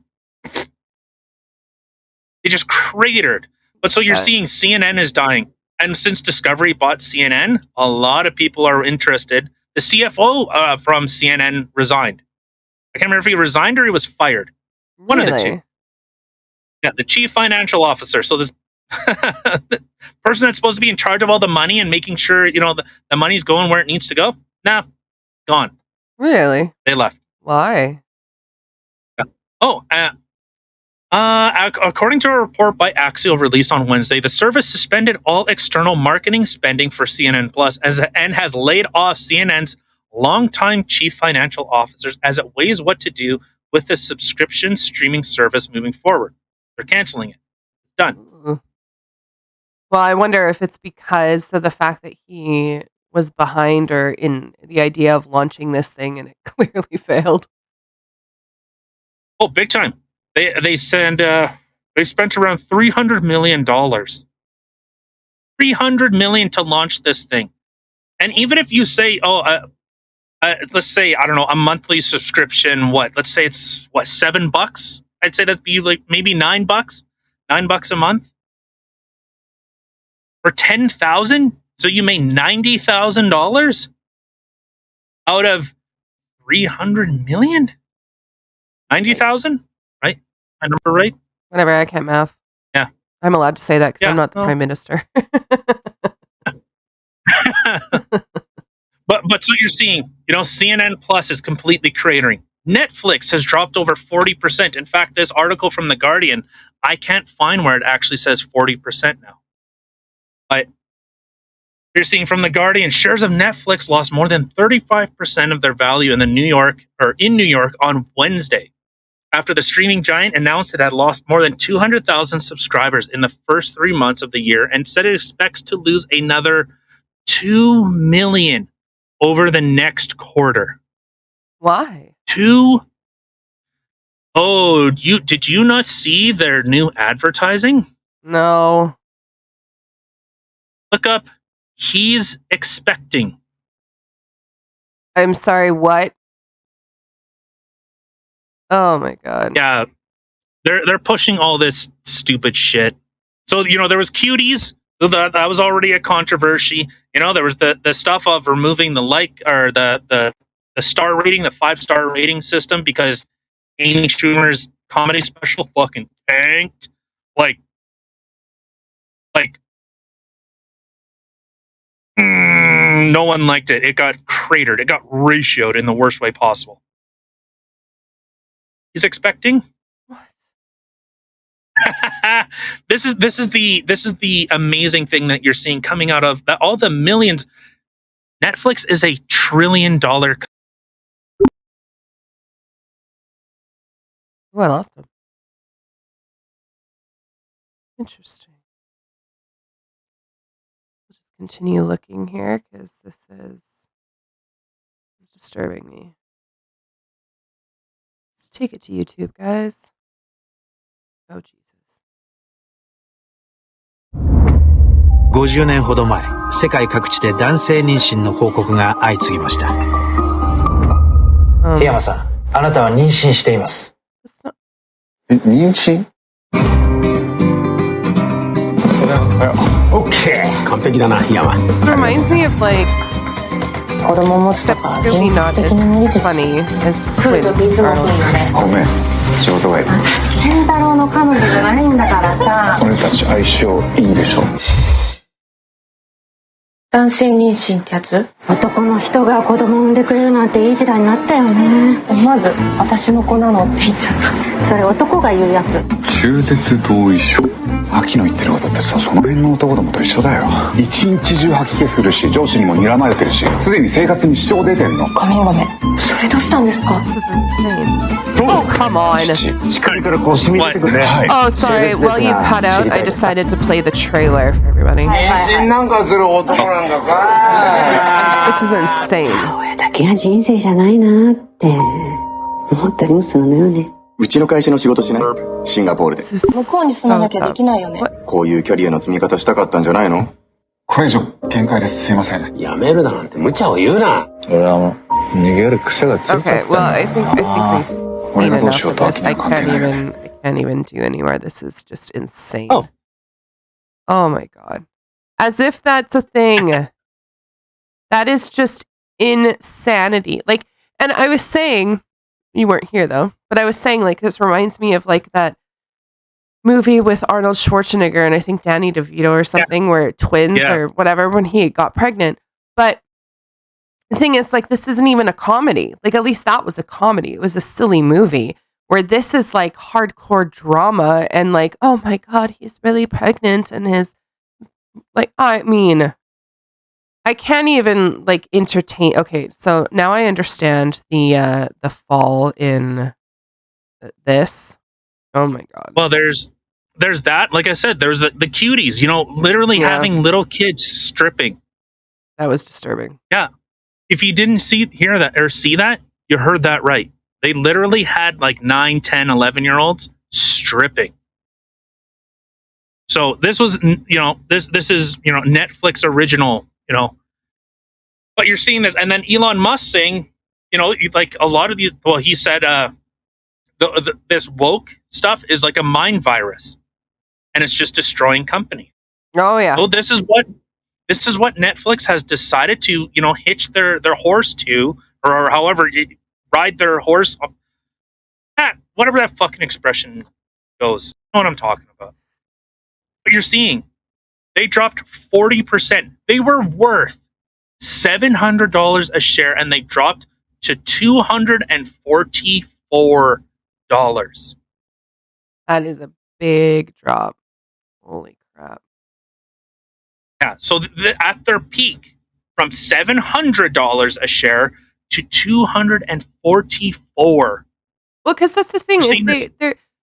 They just cratered. But so you're seeing CNN is dying. And since Discovery bought CNN, a lot of people are interested. The CFO from CNN resigned. I can't remember if he resigned or he was fired. One of the two. Yeah, the chief financial officer. So this the person that's supposed to be in charge of all the money and making sure, the money's going where it needs to go. Nah, gone. Really? They left. Why? Yeah. Oh, according to a report by Axios released on Wednesday, the service suspended all external marketing spending for CNN Plus and has laid off CNN's longtime chief financial officers as it weighs what to do with the subscription streaming service moving forward. They're canceling it. It's done. Well, I wonder if it's because of the fact that he was behind or in the idea of launching this thing and it clearly failed. Oh, big time. They spent around $300 million. $300 million to launch this thing. And even if you say, let's say, I don't know, a monthly subscription, let's say it's $7? I'd say that'd be like maybe $9. $9 a month. For 10,000? So you made $90,000 out of 300 million? 90,000? Right? My number right? Whatever, I can't math. Yeah. I'm allowed to say that because I'm not the prime minister. But so you're seeing, CNN Plus is completely cratering. Netflix has dropped over 40%. In fact, this article from The Guardian, I can't find where it actually says 40% now. But you're seeing from The Guardian, shares of Netflix lost more than 35% of their value in New York on Wednesday, after the streaming giant announced it had lost more than 200,000 subscribers in the first 3 months of the year and said it expects to lose another 2 million over the next quarter. Why? Oh, did you not see their new advertising? No. Look up, he's expecting. I'm sorry, what? Oh my God. Yeah, they're pushing all this stupid shit. So, there was cuties. So that was already a controversy. There was the stuff of removing the the star rating, the 5-star rating system, because Amy Schumer's comedy special fucking tanked. No one liked it. It got cratered. It got ratioed in the worst way possible. He's expecting. What? This is the amazing thing that you're seeing coming out of all the millions. Netflix is $1 trillion. Oh, I lost him. Interesting. We'll just continue looking here because this is disturbing me. Let's take it to YouTube, guys. Oh, Jesus. 50年ほど前、世界各地で男性妊娠の報告が相次ぎました。檜山さん、あなたは妊娠しています。妊娠？オッケー、完璧だな、檜山。This reminds me of like 子供持つとか現 really 実 not 的 as に無理です。 funny as 来る twins ときいつも Arnold 来るよね。ごめん、仕事帰り。私健太郎の彼女じゃないんだからさ。俺たち相性いいでしょ。男性妊娠ってやつ？男の人が子供産んでくれるなんていい時代になったよね。思わず私の子なのって言っちゃった。それ男が言うやつ。中絶同意書。秋の言ってることってさ、その辺の男どもと一緒だよ。一日中吐き気するし、上司にも睨まれてるし、すでに生活に支障出てんの。ごめんごめん。それどうしたんですか？ This is insane. Oh, come on. しっかりからこう染み出てくるね。はい。 Oh, sorry. While you cut out, I decided to play the trailer for everybody. 妊娠なんかする男なんかさ。 This is insane. 親だけが人生じゃないなって思ったりもするのよね。うちの会社の仕事しない？シンガポールで。 This is 向こうに住まなきゃできないよね。こういうキャリアの積み方したかったんじゃないの？これ以上限界です。すいません。やめるだなんて無茶を言うな。俺はもう逃げる癖がついちゃったん Okay, だ well, I think we've 俺 seen がどう enough しよう of と this. 秋に I は関係 can't ない。 even do anymore. This is just insane. Oh. Oh my god. As if that's a thing. That is just insanity. Like, and I was saying, you weren't here though, but I was saying like this reminds me of like that movie with Arnold Schwarzenegger and I think Danny DeVito or something where twins or whatever when he got pregnant. But the thing is, like, this isn't even a comedy. Like, at least that was a comedy. It was a silly movie where this is like hardcore drama and like, oh my god, he's really pregnant and his like, I mean, I can't even like entertain. Okay, so now I understand the fall in this. Oh my god. Well, there's that. Like I said, there's the cuties. You know, literally having little kids stripping. That was disturbing. Yeah. If you didn't hear that or see that, you heard that right. They literally had like 9, 10, 11-year-olds stripping. So this was, this is, Netflix original, but you're seeing this. And then Elon Musk saying, like a lot of these, well, he said, this woke stuff is like a mind virus and it's just destroying company. Oh yeah. So this is what Netflix has decided to, hitch their horse to, or however, ride their horse. Whatever that fucking expression goes. You know what I'm talking about. But you're seeing, they dropped 40%. They were worth $700 a share, and they dropped to $244. That is a big drop. Holy crap. Yeah, so at their peak, from $700 a share to $244. Well, because that's the thing is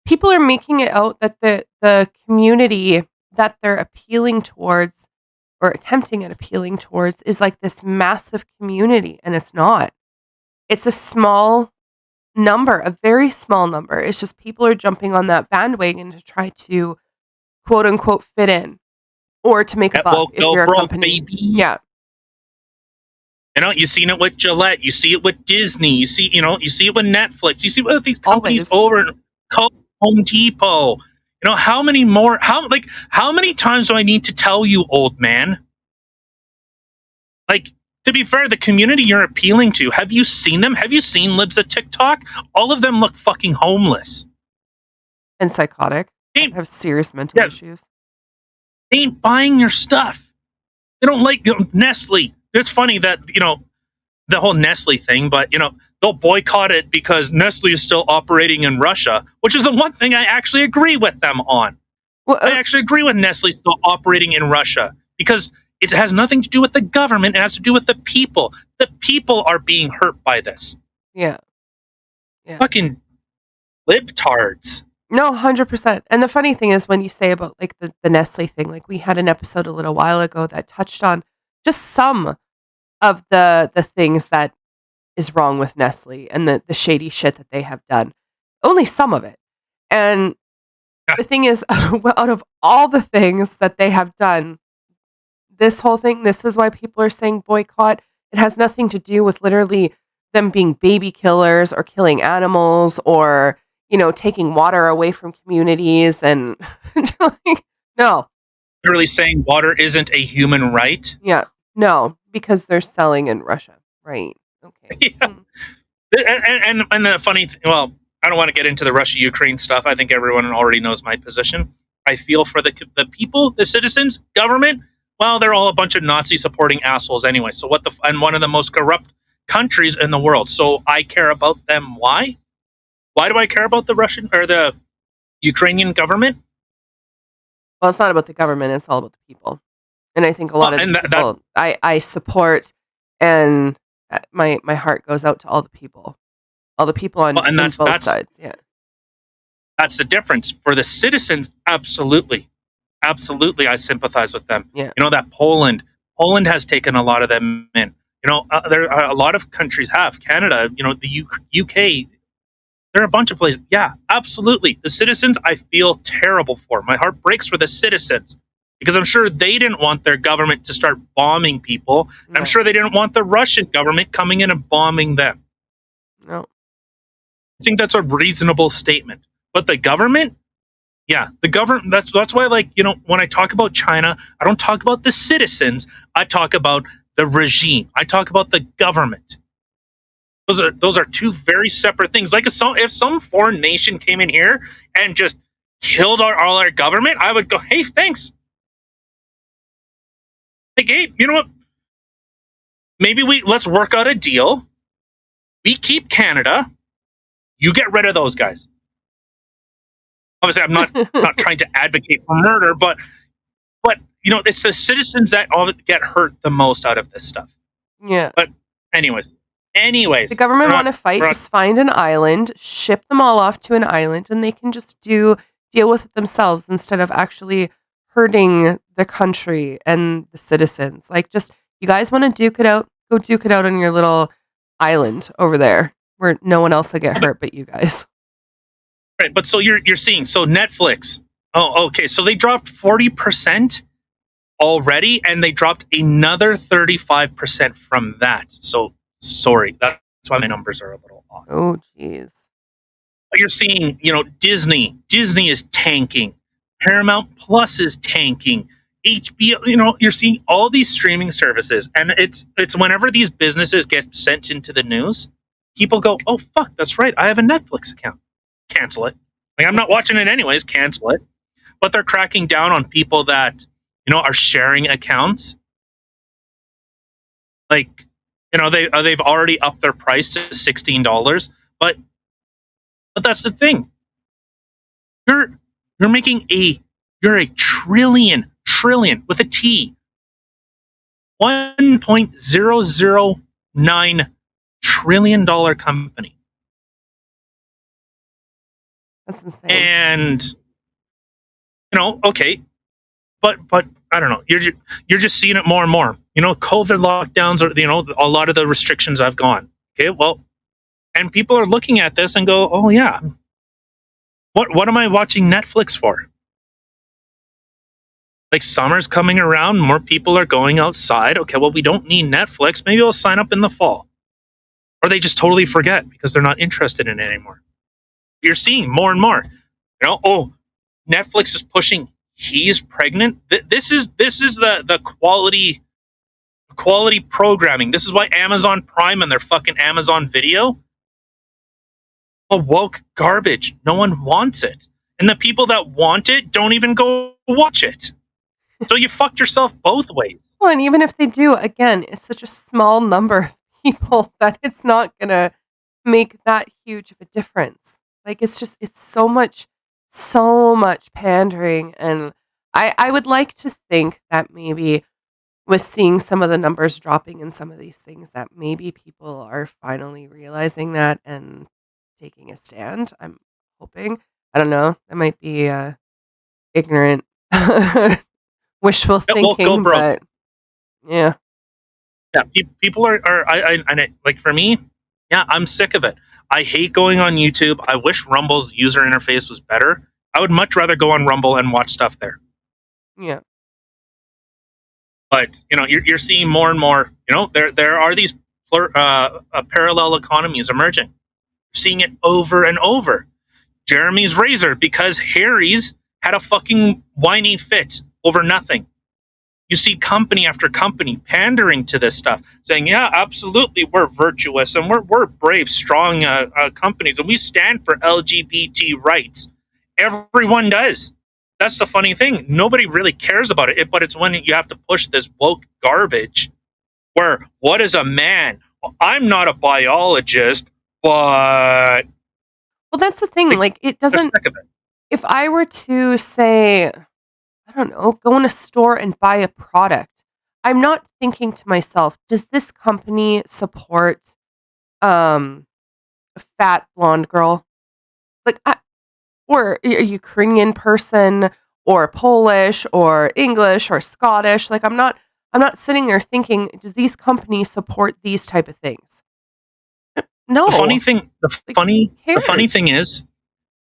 people are making it out that the community that they're appealing towards or attempting at appealing towards is like this massive community, and it's not. It's a small number, a very small number. It's just people are jumping on that bandwagon to try to quote unquote fit in. Or to make a buck if you're a company. Baby. Yeah. You've seen it with Gillette. You see it with Disney. You see it with Netflix. You see it with these companies over in Home Depot. How many times do I need to tell you, old man? Like, to be fair, the community you're appealing to, have you seen them? Have you seen libs of TikTok? All of them look fucking homeless. And psychotic. They have serious mental issues. They ain't buying your stuff. They don't like Nestle. It's funny that, the whole Nestle thing, but, they'll boycott it because Nestle is still operating in Russia, which is the one thing I actually agree with them on. Well, I actually agree with Nestle still operating in Russia because it has nothing to do with the government. It has to do with the people. The people are being hurt by this. Yeah. Fucking libtards. No, 100%. And the funny thing is when you say about like the Nestle thing, like we had an episode a little while ago that touched on just some of the things that is wrong with Nestle and the shady shit that they have done. Only some of it. And the thing is, out of all the things that they have done, this whole thing, this is why people are saying boycott. It has nothing to do with literally them being baby killers or killing animals or, taking water away from communities and like, no. You're really saying water isn't a human right? Yeah. No, because they're selling in Russia. Right. Okay. Yeah. And the funny well, I don't want to get into the Russia-Ukraine stuff. I think everyone already knows my position. I feel for the people, the citizens, government. Well, they're all a bunch of Nazi-supporting assholes anyway. So and one of the most corrupt countries in the world. So I care about them. Why? Why do I care about the Russian or the Ukrainian government? Well, it's not about the government. It's all about the people. And I think a lot of people I support, and my heart goes out to all the people on both sides. Yeah, that's the difference. For the citizens, absolutely, I sympathize with them. Yeah, that Poland has taken a lot of them in. There are a lot of countries have Canada. The UK. There are a bunch of places. Yeah, absolutely. The citizens, I feel terrible for. My heart breaks for the citizens. Because I'm sure they didn't want their government to start bombing people. No. I'm sure they didn't want the Russian government coming in and bombing them. No. I think that's a reasonable statement. But the government? Yeah, the government, that's why, when I talk about China, I don't talk about the citizens. I talk about the regime. I talk about the government. Those are two very separate things. Like if some foreign nation came in here and just killed all our government, I would go, hey, thanks. Like, hey, you know what? Maybe let's work out a deal. We keep Canada. You get rid of those guys. Obviously, I'm not trying to advocate for murder, but it's the citizens that all get hurt the most out of this stuff. Yeah. But anyways, the government want to fight. Just find an island, ship them all off to an island, and they can just deal with it themselves instead of actually hurting the country and the citizens. Like, just, you guys want to duke it out? Go duke it out on your little island over there where no one else will get hurt but you guys. Right, but so you're seeing, so Netflix. Oh, okay, so they dropped 40% already, and they dropped another 35% from that. So, sorry, that's why my numbers are a little off. Oh, jeez. You're seeing, Disney is tanking. Paramount Plus is tanking. HBO, you're seeing all these streaming services, and it's whenever these businesses get sent into the news, people go, "Oh fuck, that's right, I have a Netflix account. Cancel it. Like, I'm not watching it anyways. Cancel it." But they're cracking down on people that are sharing accounts. Like, they've already upped their price to $16, but that's the thing. You're making you're a trillion with a T, $1.009 trillion company. That's insane. And okay, but I don't know. You're just seeing it more and more. COVID lockdowns are a lot of the restrictions have gone. Okay, well, and people are looking at this and go, oh yeah, what am I watching Netflix for? Like, summer's coming around, more people are going outside. Okay, well, we don't need Netflix. Maybe we'll sign up in the fall. Or they just totally forget because they're not interested in it anymore. You're seeing more and more. Oh, Netflix is pushing he's pregnant. This is the quality programming. This is why Amazon Prime and their fucking Amazon Video, woke garbage. No one wants it. And the people that want it don't even go watch it. So you fucked yourself both ways. Well, and even if they do, again, it's such a small number of people that it's not going to make that huge of a difference. Like, it's so much pandering. And I would like to think that maybe with seeing some of the numbers dropping in some of these things, that maybe people are finally realizing that and taking a stand. I'm hoping. I don't know. That might be ignorant, wishful Go thinking, broke. but yeah. Yeah, people are like, for me, yeah, I'm sick of it. I hate going on YouTube. I wish Rumble's user interface was better. I would much rather go on Rumble and watch stuff there. Yeah. But you're seeing more and more. There are these parallel economies emerging. You're seeing it over and over. Jeremy's razor because Harry's had a fucking whiny fit over nothing. You see company after company pandering to this stuff, saying, yeah, absolutely, we're virtuous and we're brave, strong companies, and we stand for LGBT rights. Everyone does. That's the funny thing. Nobody really cares about it, but it's when you have to push this woke garbage where, what is a man? Well, I'm not a biologist, but... Well, that's the thing. Like, it doesn't... If I were to say... I don't know, go in a store and buy a product, I'm not thinking to myself, does this company support a fat blonde girl? Like, or a Ukrainian person, or Polish, or English, or Scottish. Like, I'm not sitting there thinking, does these companies support these type of things? No. The funny thing is,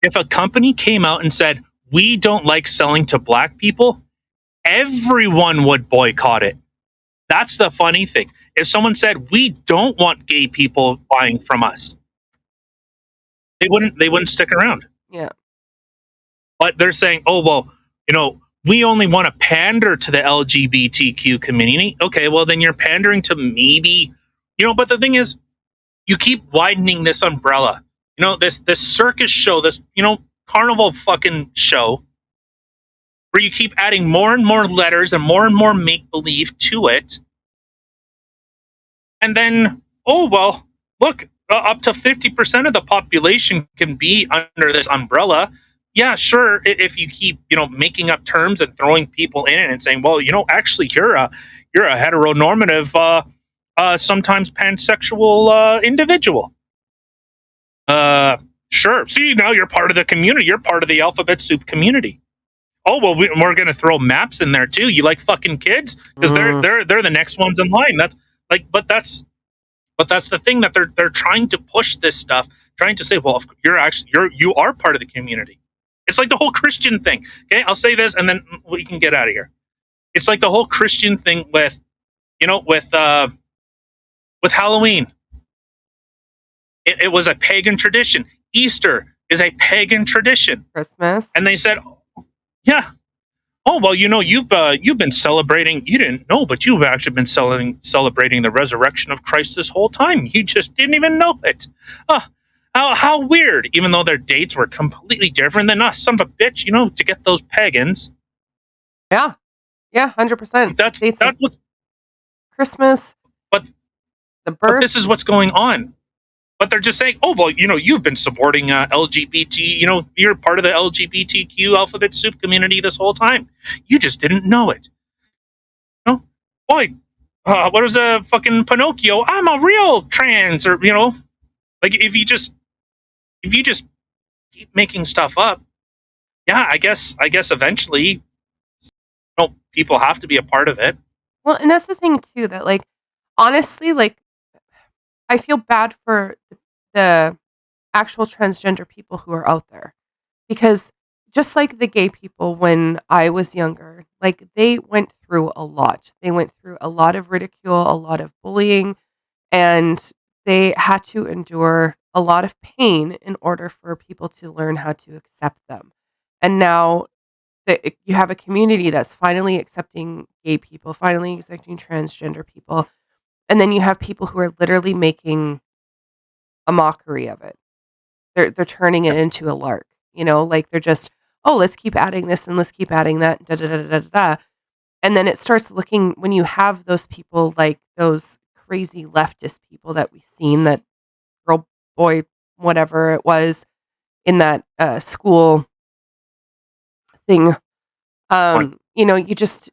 if a company came out and said, we don't like selling to black people, everyone would boycott it. That's the funny thing. If someone said, we don't want gay people buying from us, they wouldn't stick around. Yeah. But they're saying, oh, well, we only want to pander to the LGBTQ community. Okay, well, then you're pandering to maybe, but the thing is, you keep widening this umbrella. This circus show, this, carnival fucking show, where you keep adding more and more letters and more make-believe to it. And then, oh, well, look, up to 50% of the population can be under this umbrella. Yeah, sure, if you keep, making up terms and throwing people in it and saying, well, actually, you're a heteronormative, sometimes pansexual individual. Sure. See, now you're part of the community. You're part of the alphabet soup community. Oh, well, we're going to throw maps in there too. You like fucking kids? Because they're the next ones in line. That's like, but that's the thing, that they're trying to push this stuff, trying to say, well, you are part of the community. It's like the whole Christian thing. Okay, I'll say this, and then we can get out of here. It's like the whole Christian thing with Halloween. It was a pagan tradition. Easter is a pagan tradition. Christmas. And they said, yeah. Oh, well, you've been celebrating. You didn't know, but you've actually been celebrating the resurrection of Christ this whole time. You just didn't even know it. How weird. Even though their dates were completely different than us, son of a bitch, to get those pagans. Yeah. Yeah, 100%. That's what Christmas. But the birth. But this is what's going on. But they're just saying, oh, well, you've been supporting LGBT, you're part of the LGBTQ alphabet soup community this whole time. You just didn't know it. Boy, what was a fucking Pinocchio? I'm a real trans, or, like, if you just keep making stuff up, yeah, I guess eventually, people have to be a part of it. Well, and that's the thing too, that, like, honestly, like, I feel bad for the actual transgender people who are out there, because just like the gay people when I was younger, like, they went through a lot. They went through a lot of ridicule, a lot of bullying, and they had to endure a lot of pain in order for people to learn how to accept them. And now that you have a community that's finally accepting gay people, finally accepting transgender people, and then you have people who are literally making a mockery of it. They're turning it into a lark, like, they're just, oh, let's keep adding this and let's keep adding that, da da da da da da. And then it starts looking, when you have those people, like those crazy leftist people that we've seen, that girl, boy, whatever it was in that school thing, you just,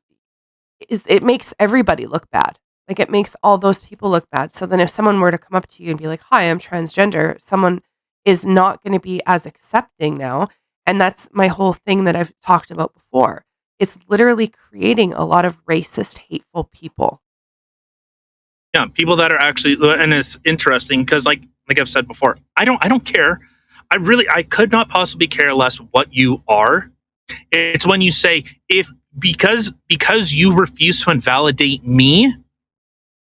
it makes everybody look bad. Like, it makes all those people look bad. So then if someone were to come up to you and be like, hi, I'm transgender, someone is not going to be as accepting now. And that's my whole thing that I've talked about before. It's literally creating a lot of racist, hateful people. Yeah, people that are actually, and it's interesting because, like I've said before, I don't care. I could not possibly care less what you are. It's when you say, if because you refuse to invalidate me,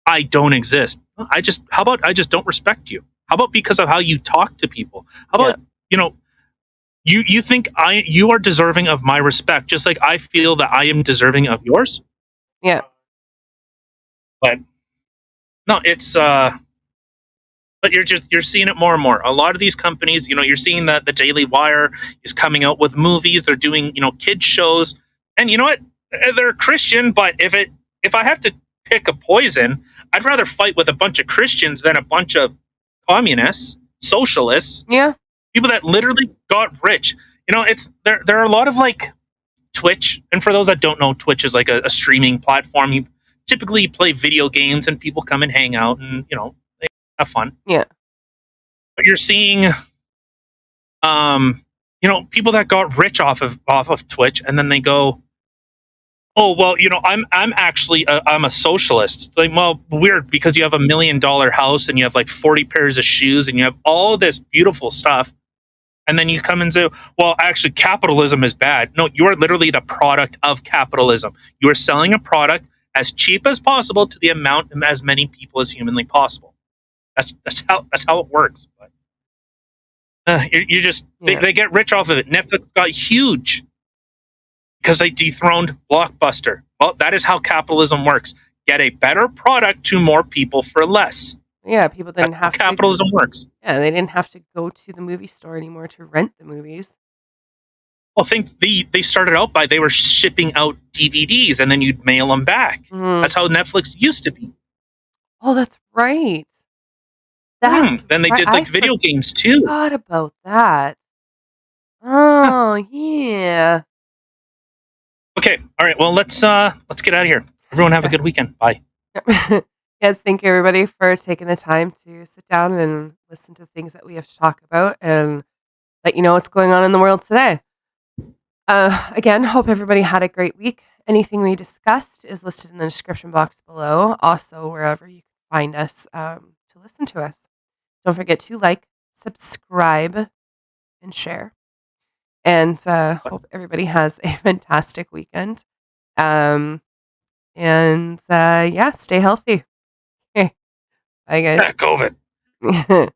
I don't exist. How about I just don't respect you? How about because of how you talk to people? How about, you think you are deserving of my respect, just like I feel that I am deserving of yours? Yeah. But no, it's but you're seeing it more and more. A lot of these companies, you're seeing that the Daily Wire is coming out with movies. They're doing, kids shows, and you know what? They're Christian, but if I have to pick a poison, I'd rather fight with a bunch of Christians than a bunch of communists, socialists, Yeah. people that literally got rich. It's there are a lot of like Twitch, and for those that don't know, Twitch is like a streaming platform. You typically play video games, and people come and hang out, and they have fun. Yeah. But you're seeing, people that got rich off of Twitch, and then they go, "Oh well, I'm actually I'm a socialist." It's like, well, weird, because you have $1 million house and you have like 40 pairs of shoes and you have all this beautiful stuff, and then you come and say, "Well, actually, capitalism is bad." No, you are literally the product of capitalism. You are selling a product as cheap as possible to the amount of as many people as humanly possible. That's how it works. But you just they get rich off of it. Netflix got huge because they dethroned Blockbuster. Well, that is how capitalism works. Get a better product to more people for less. Yeah, people didn't That's how capitalism works. Yeah, they didn't have to go to the movie store anymore to rent the movies. Well, think they started out by they were shipping out DVDs and then you'd mail them back. That's how Netflix used to be. Oh, that's right. That's Then they did like video games too. I forgot about that. Oh, yeah. Okay, all right. Well, let's get out of here. Everyone have a good weekend. Bye. Yes, thank you everybody for taking the time to sit down and listen to things that we have to talk about and let you know what's going on in the world today. Again, hope everybody had a great week. Anything we discussed is listed in the description box below. Also, wherever you can find us to listen to us. Don't forget to like, subscribe, and share. And hope everybody has a fantastic weekend. Yeah, stay healthy. Okay. Bye, guys. COVID.